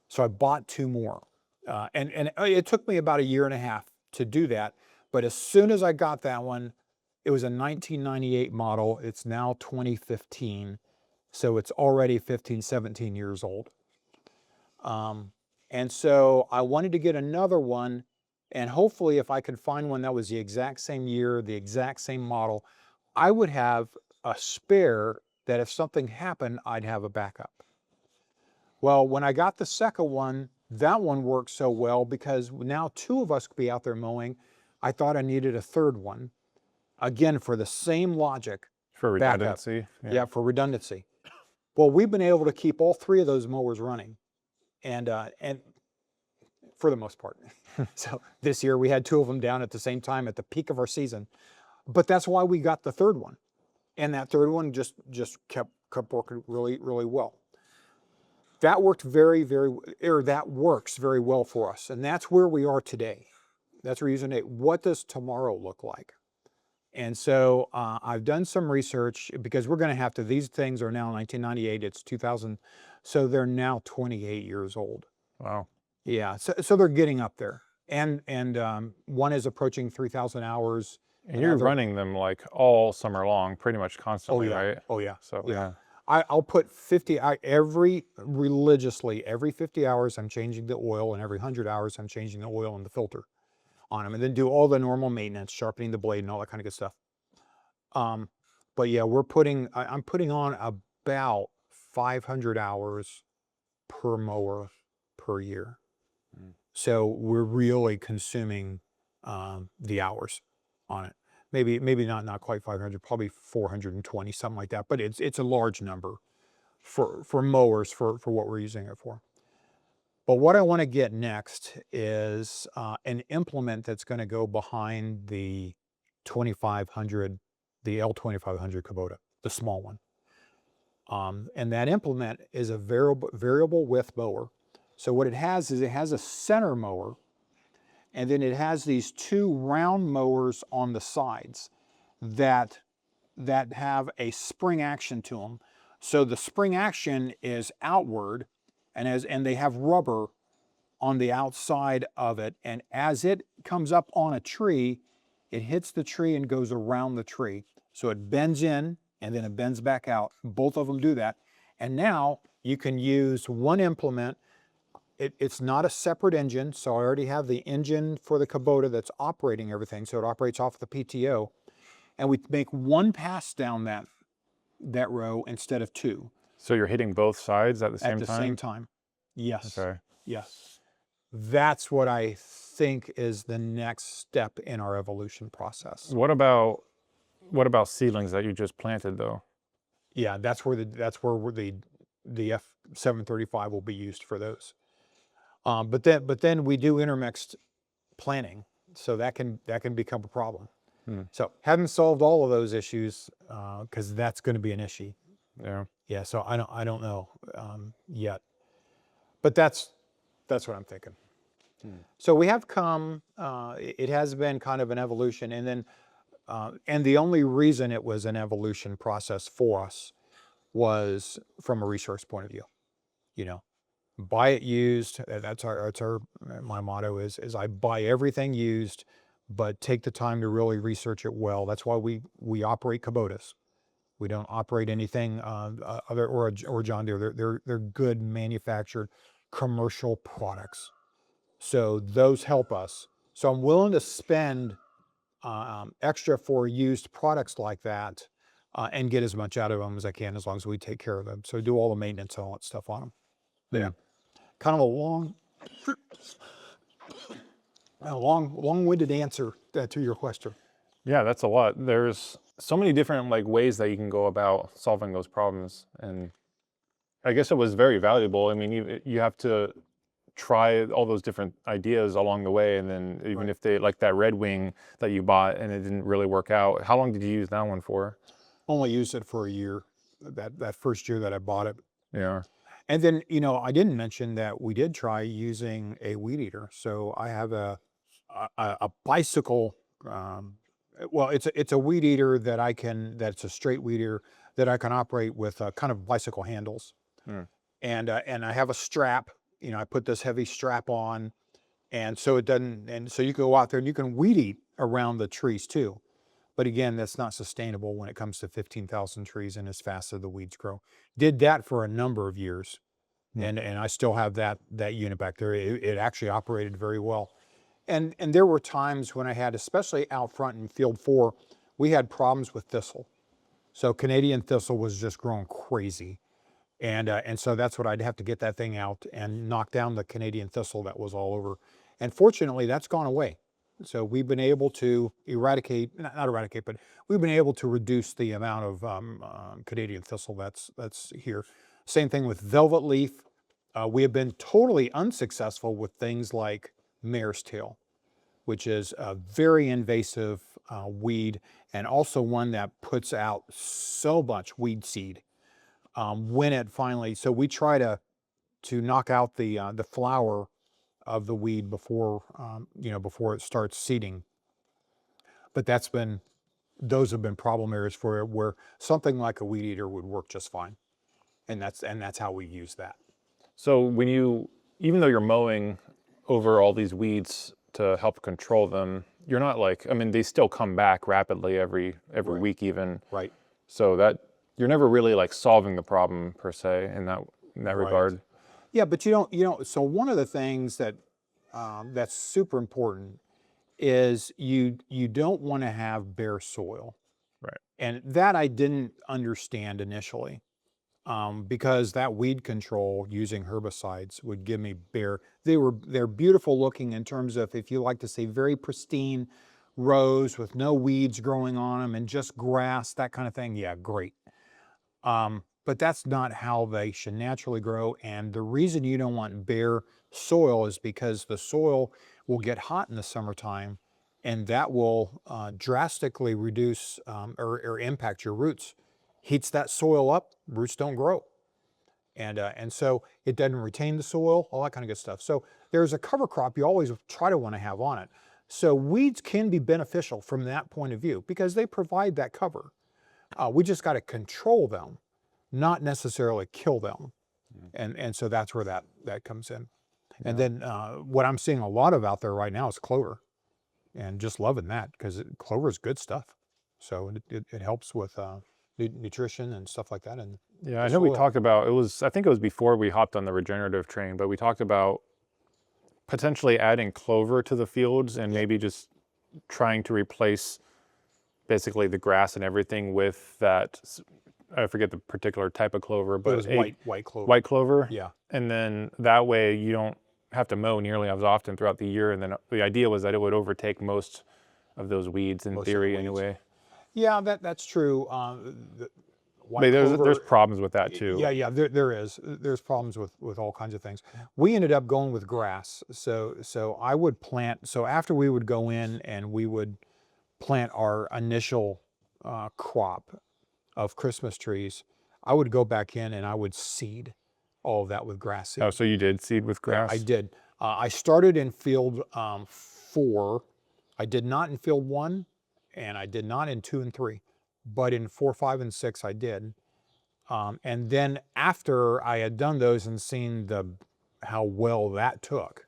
So I bought 2 more. And it took me about 1.5 years to do that. But as soon as I got that one, it was a 1998 model. It's now 2015. So it's already 15, 17 years old. And so I wanted to get another one. And hopefully if I could find one that was the exact same year, the exact same model, I would have a spare that if something happened, I'd have a backup. Well, when I got the second one, that one worked so well because now 2 of us could be out there mowing. I thought I needed a third one, again, for the same logic. For redundancy. Yeah, for redundancy. Well, we've been able to keep all 3 of those mowers running, and for the most part. So this year we had 2 of them down at the same time at the peak of our season. But that's why we got the third one. And that third one just kept working really, really well. That works very well for us. And that's where we are today. That's where we're using it. What does tomorrow look like? And so I've done some research because we're going to have to, these things are now 1998, it's 2000. So they're now 28 years old. Wow. Yeah, so they're getting up there. And one is approaching 3,000 hours. And you're running them like all summer long, pretty much constantly, Oh, yeah. right? Oh, yeah. So, Yeah. I'll put religiously, every 50 hours I'm changing the oil, and every 100 hours I'm changing the oil and the filter on them, and then do all the normal maintenance, sharpening the blade and all that kind of good stuff. But yeah, I'm putting on about 500 hours per mower per year. So we're really consuming the hours on it. Maybe not quite 500, probably 420, something like that. But it's a large number for mowers for what we're using it for. But what I want to get next is an implement that's going to go behind the 2500, the L2500 Kubota, the small one. And that implement is a variable width mower. So what it has is it has a center mower, and then it has these 2 round mowers on the sides that have a spring action to them. So the spring action is outward, and they have rubber on the outside of it. And as it comes up on a tree, it hits the tree and goes around the tree. So it bends in and then it bends back out. Both of them do that. And now you can use one implement. It's not a separate engine, so I already have the engine for the Kubota that's operating everything, so it operates off the PTO. And we make one pass down that row instead of 2. So you're hitting both sides at the same time? At the same time, yes. Okay. Yes. That's what I think is the next step in our evolution process. What about seedlings that you just planted though? Yeah, that's where the F735 will be used for those. But then we do intermixed planting, so that can become a problem. So haven't solved all of those issues because that's going to be an issue. Yeah. Yeah, so I don't know yet, but that's what I'm thinking. So we have come. It has been kind of an evolution, and then and the only reason it was an evolution process for us was from a resource point of view. You know, buy it used. That's our my motto is I buy everything used, but take the time to really research it well. That's why we operate Kubotas. We don't operate anything other or John Deere. They're good manufactured commercial products. So those help us. So I'm willing to spend extra for used products like that and get as much out of them as I can as long as we take care of them. So do all the maintenance and all that stuff on them. Yeah. Kind of a long-winded answer to your question. Yeah, that's a lot. There's so many different like ways that you can go about solving those problems, and I guess it was very valuable. I mean, you have to try all those different ideas along the way, and then even Right. if they like that Red Wing that you bought and it didn't really work out, how long did you use that one for? Only used it for a year, that first year that I bought it. Yeah. And then, you know, I didn't mention that we did try using a weed eater. So I have a bicycle. Well, it's a weed eater that that's a straight weed eater that I can operate with kind of bicycle handles. Hmm. And I have a strap. You know, I put this heavy strap on, and so it doesn't. And so you can go out there and you can weed eat around the trees too. But again, that's not sustainable when it comes to 15,000 trees and as fast as the weeds grow. Did that for a number of years, Hmm. and I still have that unit back there. It actually operated very well. And there were times when I had, especially out front in field 4, we had problems with thistle. So Canadian thistle was just growing crazy. And so that's what I'd have to get that thing out and knock down the Canadian thistle that was all over. And fortunately, that's gone away. So we've been able to eradicate, not eradicate, but we've been able to reduce the amount of Canadian thistle that's here. Same thing with velvet leaf. We have been totally unsuccessful with things like mare's tail, which is a very invasive weed and also one that puts out so much weed seed when it finally. So we try to knock out the flower of the weed before before it starts seeding. But those have been problem areas for it where something like a weed eater would work just fine, and that's how we use that. So even though you're mowing over all these weeds to help control them, you're not like, I mean, they still come back rapidly every Right. week even. Right. So that you're never really like solving the problem per se in that Right. regard. Yeah, but you don't. So one of the things that's super important is you don't want to have bare soil, Right. and that I didn't understand initially. Because that weed control using herbicides would give me bare. They're beautiful looking in terms of, if you like to say, very pristine rows with no weeds growing on them and just grass, that kind of thing. Yeah, great. But that's not how they should naturally grow. And the reason you don't want bare soil is because the soil will get hot in the summertime, and that will drastically reduce or impact your roots. Heats that soil up, roots don't grow. And so it doesn't retain the soil, all that kind of good stuff. So there's a cover crop you always try to want to have on it. So weeds can be beneficial from that point of view because they provide that cover. We just got to control them, not necessarily kill them. And so that's where that comes in. And then what I'm seeing a lot of out there right now is clover, and just loving that because clover is good stuff. So it helps with nutrition and stuff like that. And Yeah, I know we talked about I think it was before we hopped on the regenerative train, but we talked about potentially adding clover to the fields and maybe just trying to replace basically the grass and everything with that. I forget the particular type of clover, but it was white clover. White clover. Yeah. And then that way you don't have to mow nearly as often throughout the year. And then the idea was that it would overtake most of those weeds in theory anyway. Yeah, that's true. But there's problems with that too. Yeah, there is. There's problems with all kinds of things. We ended up going with grass. So I would plant. So after we would go in and we would plant our initial crop of Christmas trees, I would go back in and I would seed all of that with grass seed. Oh, so you did seed with Yeah, grass? I did. I started in field 4. I did not in field 1, and I did not in 2 and 3, but in 4, 5, and 6 I did. And then after I had done those and seen how well that took,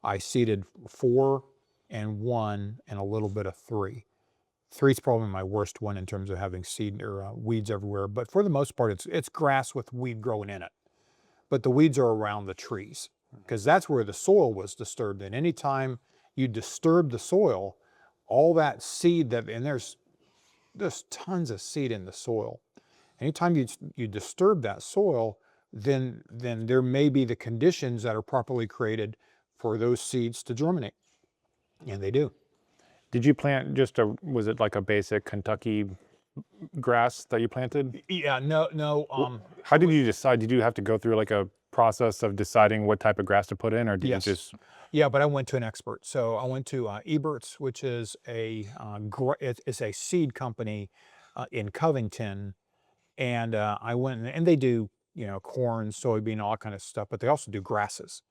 I seeded 4 and 1 and a little bit of 3. 3 is probably my worst one in terms of having seed or weeds everywhere, but for the most part, it's grass with weed growing in it. But the weeds are around the trees because that's where the soil was disturbed. And anytime you disturb the soil, all that seed and there's tons of seed in the soil. Anytime you disturb that soil, then there may be the conditions that are properly created for those seeds to germinate, and they do. Did you plant was it like a basic Kentucky grass that you planted? Yeah, no. How did you decide? Did you have to go through like a process of deciding what type of grass to put in, or did you just? Yeah, but I went to an expert. So I went to Ebert's, which is it's a seed company in Covington, and I went and they do corn, soybean, all that kind of stuff, but they also do grasses.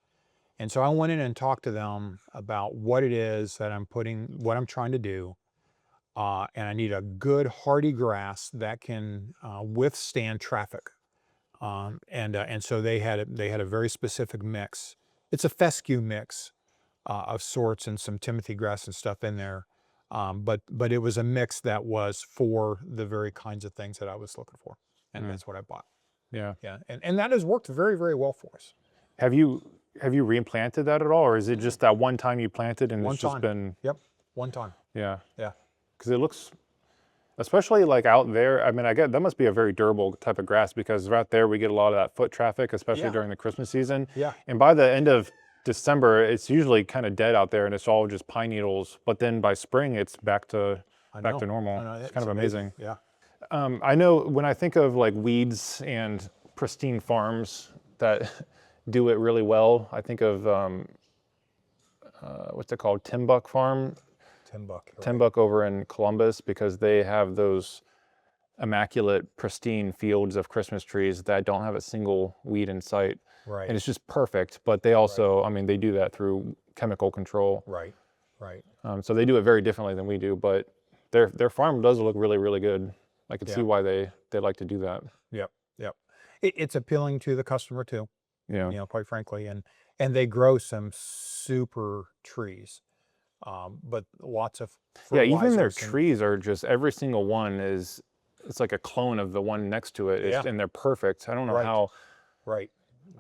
And so I went in and talked to them about what it is that what I'm trying to do, and I need a good hardy grass that can withstand traffic. And so they had a very specific mix. It's a fescue mix of sorts and some Timothy grass and stuff in there. But it was a mix that was for the very kinds of things that I was looking for. And that's what I bought. Yeah. Yeah. And that has worked very, very well for us. Have you replanted that at all, or is it just that one time you planted and it's just been? Yep. One time. Yeah. Yeah. Because it looks, especially like out there, I mean, I get that must be a very durable type of grass because right there we get a lot of that foot traffic, especially during the Christmas season. Yeah. And by the end of December, it's usually kind of dead out there and it's all just pine needles. But then by spring, it's back to normal. It's kind of amazing. Yeah. I know when I think of like weeds and pristine farms that do it really well, I think of what's it called? Timbuk Farm. Timbuk over in Columbus, because they have those immaculate, pristine fields of Christmas trees that don't have a single weed in sight. Right. And it's just perfect. But they also, I mean, they do that through chemical control. Right. So they do it very differently than we do, but their farm does look really, really good. I can see why they like to do that. Yep. It's appealing to the customer too. Yeah. Quite frankly, and they grow some super trees, but lots of even their trees are just, every single one it's like a clone of the one next to it, and they're perfect. I don't know how. Right.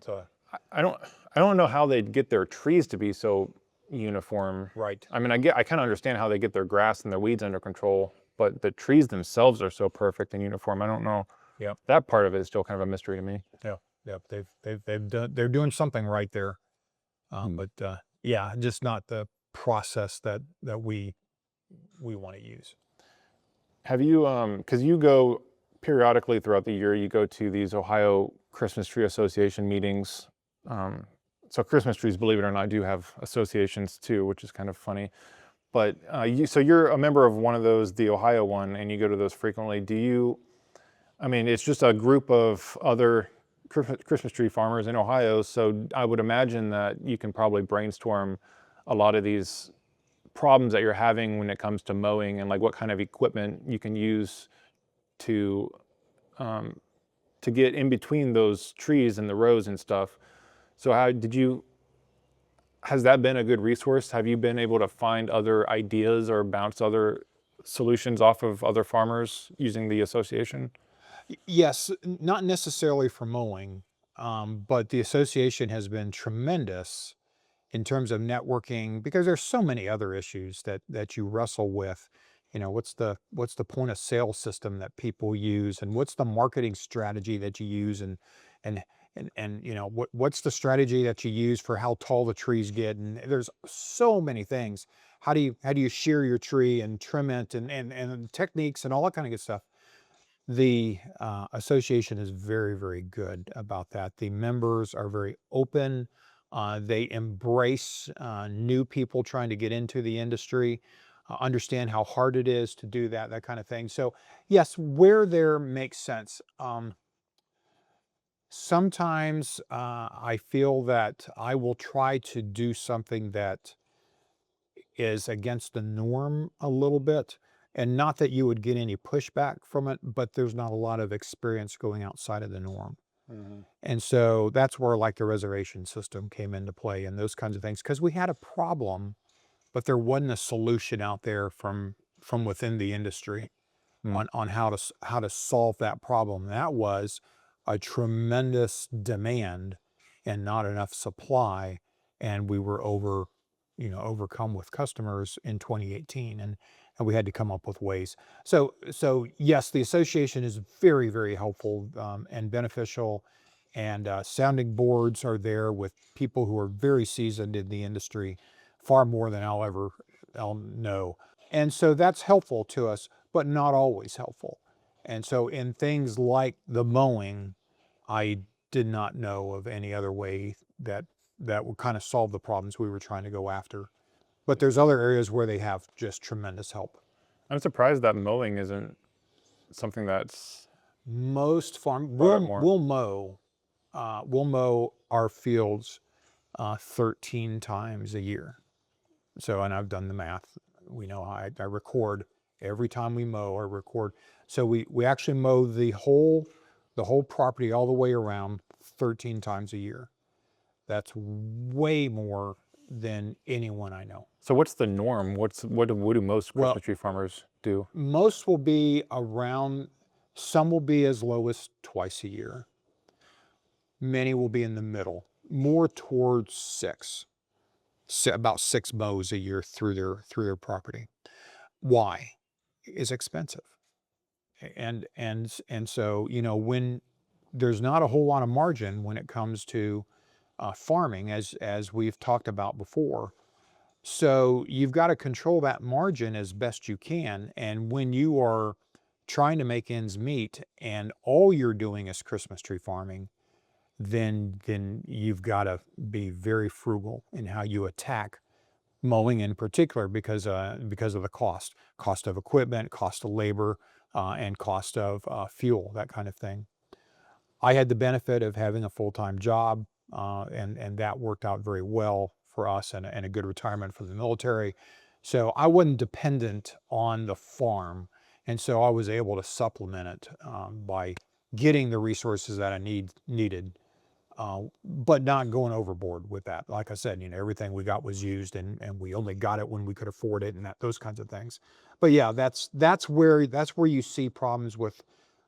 So I don't know how they get their trees to be so uniform. Right. I mean, I kind of understand how they get their grass and their weeds under control, but the trees themselves are so perfect and uniform. I don't know. Yeah. That part of it is still kind of a mystery to me. Yeah. They're doing something right there, but just not the process that we want to use. Have you, because you go periodically throughout the year, you go to these Ohio Christmas Tree Association meetings. So Christmas trees, believe it or not, do have associations too, which is kind of funny. But so you're a member of one of those, the Ohio one, and you go to those frequently. I mean, it's just a group of other Christmas tree farmers in Ohio, so I would imagine that you can probably brainstorm a lot of these problems that you're having when it comes to mowing, and like what kind of equipment you can use to get in between those trees and the rows and stuff. So has that been a good resource? Have you been able to find other ideas or bounce other solutions off of other farmers using the association? Yes, not necessarily for mowing, but the association has been tremendous in terms of networking, because there's so many other issues that you wrestle with. What's the point of sale system that people use, and what's the marketing strategy that you use, and what's the strategy that you use for how tall the trees get, and there's so many things. How do you shear your tree and trim it, and techniques and all that kind of good stuff. The association is very, very good about that. The members are very open. They embrace new people trying to get into the industry, understand how hard it is to do that kind of thing. So yes, where there makes sense. Sometimes I feel that I will try to do something that is against the norm a little bit. And not that you would get any pushback from it, but there's not a lot of experience going outside of the norm. Mhm. And so that's where like the reservation system came into play and those kinds of things. Because we had a problem, but there wasn't a solution out there from within the industry Mm. on how to solve that problem. That was a tremendous demand and not enough supply, and we were overcome with customers in 2018, and we had to come up with ways. So yes, the association is very, very helpful and beneficial, and sounding boards are there with people who are very seasoned in the industry, far more than I'll know. And so that's helpful to us, but not always helpful. And so in things like the mowing, I did not know of any other way that would kind of solve the problems we were trying to go after. But there's other areas where they have just tremendous help. I'm surprised that mowing isn't something that's Most farm brought up more. we'll mow our fields 13 times a year. So, and I've done the math. We know I record every time we mow. I record. So we actually mow the whole property all the way around 13 times a year. That's way more than anyone I know. So what's the norm? What do most Well, Christmas tree farmers do? most will be around. Some will be as low as twice a year. Many will be in the middle, more towards about 6 mows a year through their property. Why? Is expensive. And so, when there's not a whole lot of margin when it comes to farming, as we've talked about before. So you've got to control that margin as best you can. And when you are trying to make ends meet and all you're doing is Christmas tree farming, then you've got to be very frugal in how you attack mowing in particular because of the cost of equipment, cost of labor, and cost of fuel, that kind of thing. I had the benefit of having a full-time job, and that worked out very well for us, and a good retirement for the military. So I wasn't dependent on the farm, and so I was able to supplement it by getting the resources that I needed, but not going overboard with that. Like I said, everything we got was used, and we only got it when we could afford it, and those kinds of things. But yeah, that's where you see problems with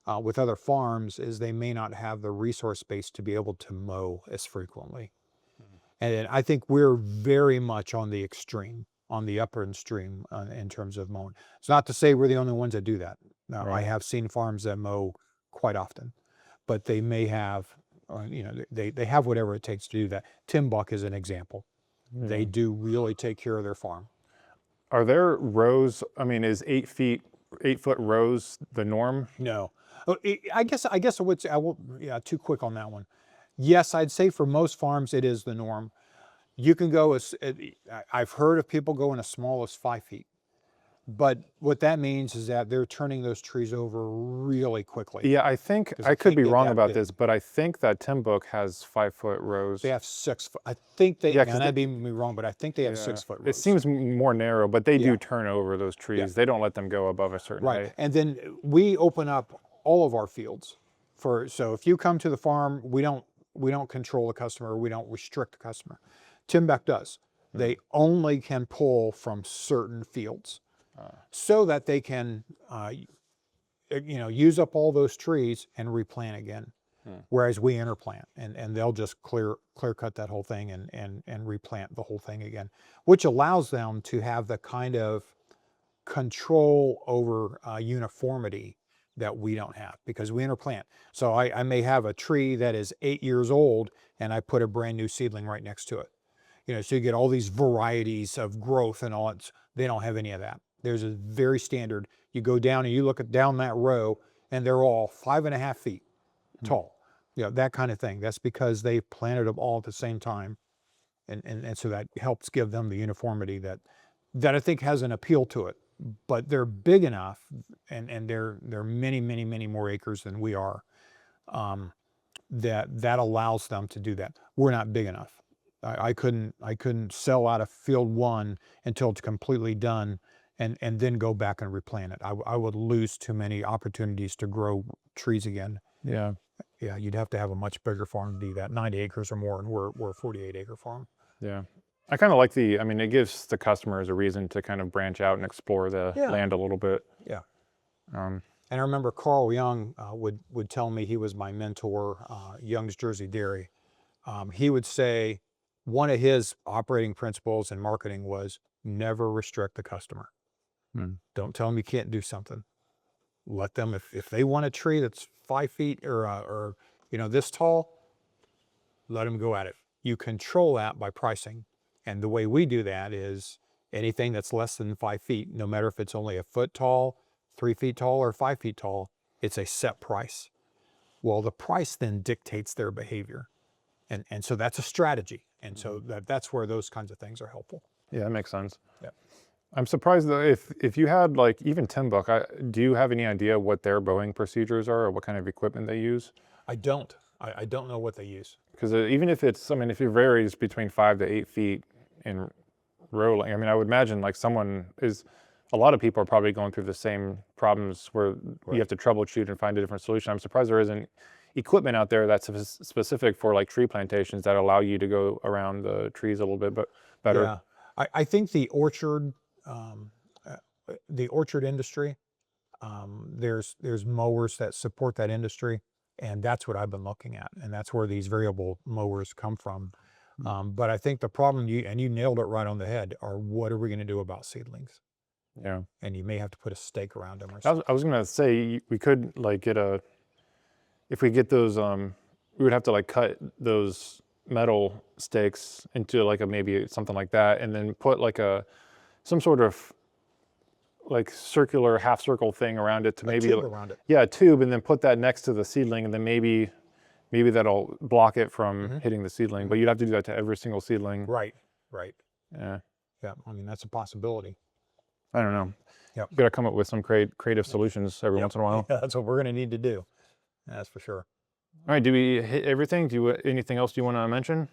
other farms, is they may not have the resource base to be able to mow as frequently. And I think we're very much on the extreme, on the upper extreme in terms of mowing. It's not to say we're the only ones that do that. Now, I Right. have seen farms that mow quite often, but they may have, they have whatever it takes to do that. Timbuk is an example. They do really take care of their farm. Are there rows? I mean, is 8-foot rows the norm? No. I guess I would say, yeah, too quick on that one. Yes, I'd say for most farms it is the norm. You can go I've heard of people going as small as 5 feet. But what that means is that they're turning those trees over really quickly. Yeah, I think 'Cause I they could can't be get wrong that about big. this, but I think that Timbuk has 5-foot rows. They have 6 foot. I think Yeah, 'cause and I'd be wrong, but I think they have Yeah. 6-foot rows. It seems more narrow, but they Yeah. do turn over those trees. They don't let them go above a certain Right. height. And then we open up all of our fields so if you come to the farm, we don't control the customer, we don't restrict the customer. Timbuk does. They only can pull from certain fields so that they can use up all those trees and replant again. Whereas we interplant, and they'll just clear cut that whole thing and replant the whole thing again, which allows them to have the kind of control over uniformity that we don't have, because we interplant. So I may have a tree that is 8 years old and I put a brand new seedling right next to it. So you get all these varieties of growth and all. They don't have any of that. There's a very standard. You go down and you look down that row, and they're all 5.5 feet tall. That kind of thing. That's because they planted them all at the same time, and so that helps give them the uniformity that I think has an appeal to it. But they're big enough, and they're many, many, many more acres than we are. that allows them to do that. We're not big enough. I couldn't sell out of field 1 until it's completely done and then go back and replant it. I would lose too many opportunities to grow trees again. Yeah. Yeah, you'd have to have a much bigger farm to do that, 90 acres or more, and we're a 48-acre farm. Yeah. I kind of like I mean, it gives the customers a reason to kind of branch out and explore the land a little bit. Yeah. Um, And I remember Carl Young would tell me, he was my mentor, Young's Jersey Dairy. He would say one of his operating principles in marketing was never restrict the customer. Don't tell them you can't do something. Let them, if they want a tree that's 5 feet or this tall, let them go at it. You control that by pricing. And the way we do that is anything that's less than 5 feet, no matter if it's only a foot tall, 3 feet tall, or 5 feet tall, it's a set price. Well, the price then dictates their behavior. And so that's a strategy. And so that's where those kinds of things are helpful. yeah, that makes sense. Yeah. I'm surprised though, if you had like even Timbuk, do you have any idea what their mowing procedures are or what kind of equipment they use? I don't. I don't know what they use. Because even if it's, I mean, if it varies between 5 to 8 feet in rolling, I mean, I would imagine like a lot of people are probably going through the same problems where you have to troubleshoot and find a different solution. I'm surprised there isn't equipment out there that's specific for like tree plantations that allow you to go around the trees a little bit better. Yeah. I think the orchard industry, there's mowers that support that industry, and that's what I've been looking at, and that's where these variable mowers come from. But I think the problem, you nailed it right on the head, are what are we going to do about seedlings? Yeah. And you may have to put a stake around them or something. I was gonna say we could like if we get those, we would have to like cut those metal stakes into like maybe something like that, and then put like some sort of like circular half circle thing around it to maybe tube around it. Yeah, a tube, and then put that next to the seedling, and then maybe that'll block it from hitting the seedling. But you'd have to do that to every single seedling. Right. Yeah. Yeah. I mean, that's a possibility. I don't know. Yep. You got to come up with some creative solutions every once in a while. Yeah, that's what we're going to need to do. That's for sure. All right, do we hit everything? Anything else you want to mention?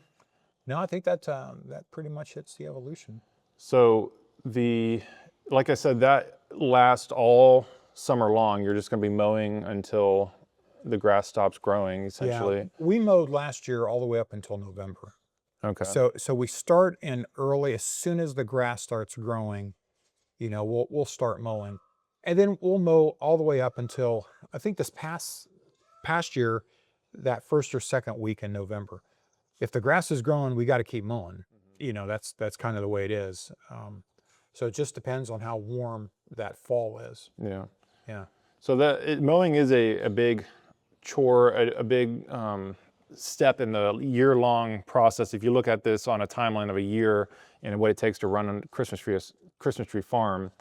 No, I think that pretty much hits the evolution. So like I said, that lasts all summer long. You're just going to be mowing until the grass stops growing, essentially. Yeah, we mowed last year all the way up until November. Okay. So we start in early, as soon as the grass starts growing, we'll start mowing, and then we'll mow all the way up until, I think this past year, that first or second week in November. If the grass is growing, we got to keep mowing. That's kind of the way it is. So it just depends on how warm that fall is. Yeah. Yeah. So mowing is a big chore, a big step in the year-long process. If you look at this on a timeline of a year and what it takes to run a Christmas tree farm,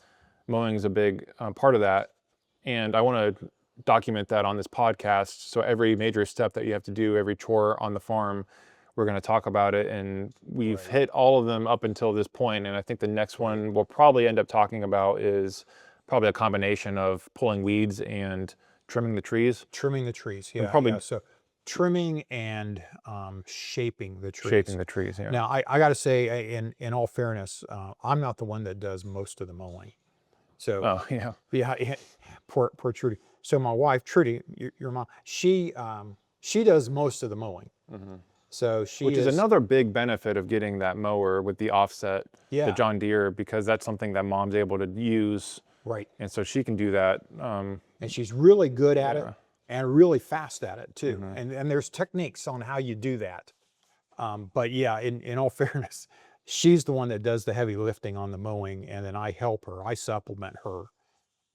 mowing is a big part of that. And I want to document that on this podcast. So every major step that you have to do, every chore on the farm, we're going to talk about it. And we've hit all of them up until this point. And I think the next one we'll probably end up talking about is probably a combination of pulling weeds and trimming the trees. Trimming the trees, yeah. probably- yeah. So trimming and shaping the trees. Shaping the trees, yeah. Now, I got to say, in all fairness, I'm not the one that does most of the mowing. So, Oh, yeah. yeah, poor Trudy. So my wife, Trudy, your mom, she does most of the mowing. So Which is another big benefit of getting that mower with the offset, Yeah. the John Deere, because that's something that mom's able to use. Right. And so she can do that. And she's really good at it and really fast at it too. And there's techniques on how you do that. But yeah, in all fairness, she's the one that does the heavy lifting on the mowing, and then I help her. I supplement her,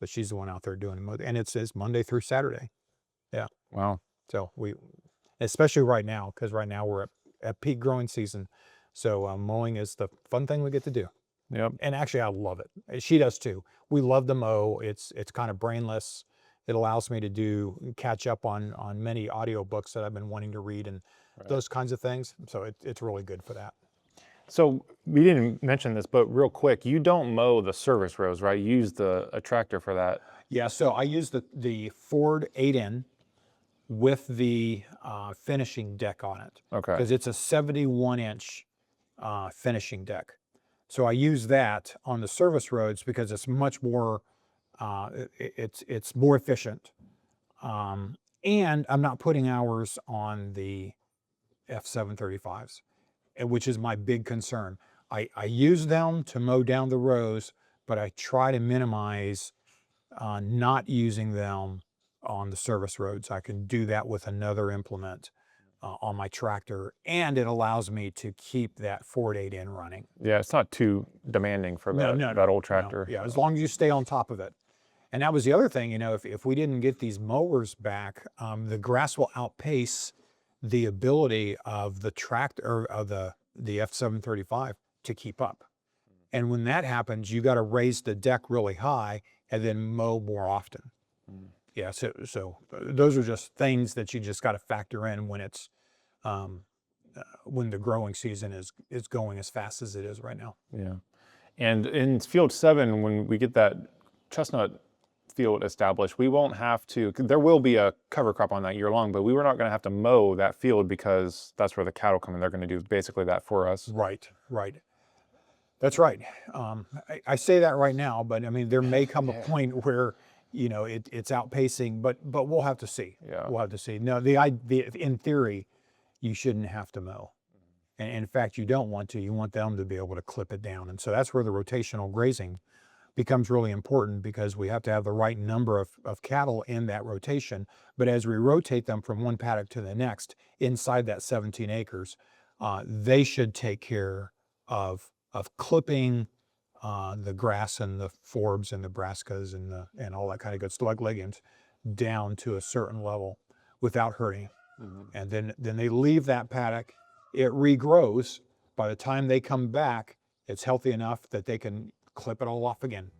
but she's the one out there doing the mowing. And it's Monday through Saturday. Yeah. Wow. So especially right now, because right now we're at peak growing season. So mowing is the fun thing we get to do. Yep. And actually, I love it. She does too. We love to mow. It's kind of brainless. It allows me to catch up on many audiobooks that I've been wanting to read and those kinds of things. So it's really good for that. So we didn't mention this, but real quick, you don't mow the service rows, right? You use a tractor for that. Yeah, so I use the Ford 8N. with the finishing deck on it. Okay. Because it's a 71-inch finishing deck. So I use that on the service roads because it's much more, it's more efficient. And I'm not putting hours on the F735s, which is my big concern. I use them to mow down the rows, but I try to minimize not using them on the service roads. I can do that with another implement on my tractor, and it allows me to keep that 4-8 running. Yeah, it's not too demanding for that old tractor. No. Yeah, as long as you stay on top of it. And that was the other thing, if we didn't get these mowers back, the grass will outpace the ability of the tractor, or of the F735 to keep up. And when that happens, you got to raise the deck really high and then mow more often. Yeah, so those are just things that you just got to factor in when it's when the growing season is going as fast as it is right now. Yeah, and in field 7, when we get that chestnut field established, we won't have to. There will be a cover crop on that year long, but we were not going to have to mow that field because that's where the cattle come in. They're going to do basically that for us. Right. That's right. I say that right now, but I mean there may come a point where it's outpacing, but we'll have to see. Yeah. We'll have to see. No, in theory, you shouldn't have to mow. And in fact, you don't want to. You want them to be able to clip it down. And so that's where the rotational grazing becomes really important, because we have to have the right number of cattle in that rotation. But as we rotate them from one paddock to the next inside that 17 acres, they should take care of clipping the grass and the forbs and the brassicas and all that kind of good stuff, like legumes, down to a certain level without hurting. And then they leave that paddock, it regrows. By the time they come back, it's healthy enough that they can clip it all off again.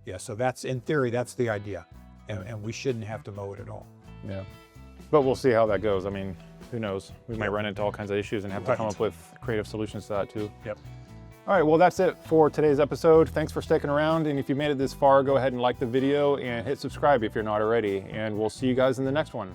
Yeah, so that's, in theory, that's the idea. And we shouldn't have to mow it at all. Yeah, but we'll see how that goes. I mean, who knows? We might run into all kinds of issues and have to come up with creative solutions to that too. Yep. All right, well, that's it for today's episode. Thanks for sticking around. And if you made it this far, go ahead and like the video and hit subscribe if you're not already. And we'll see you guys in the next one.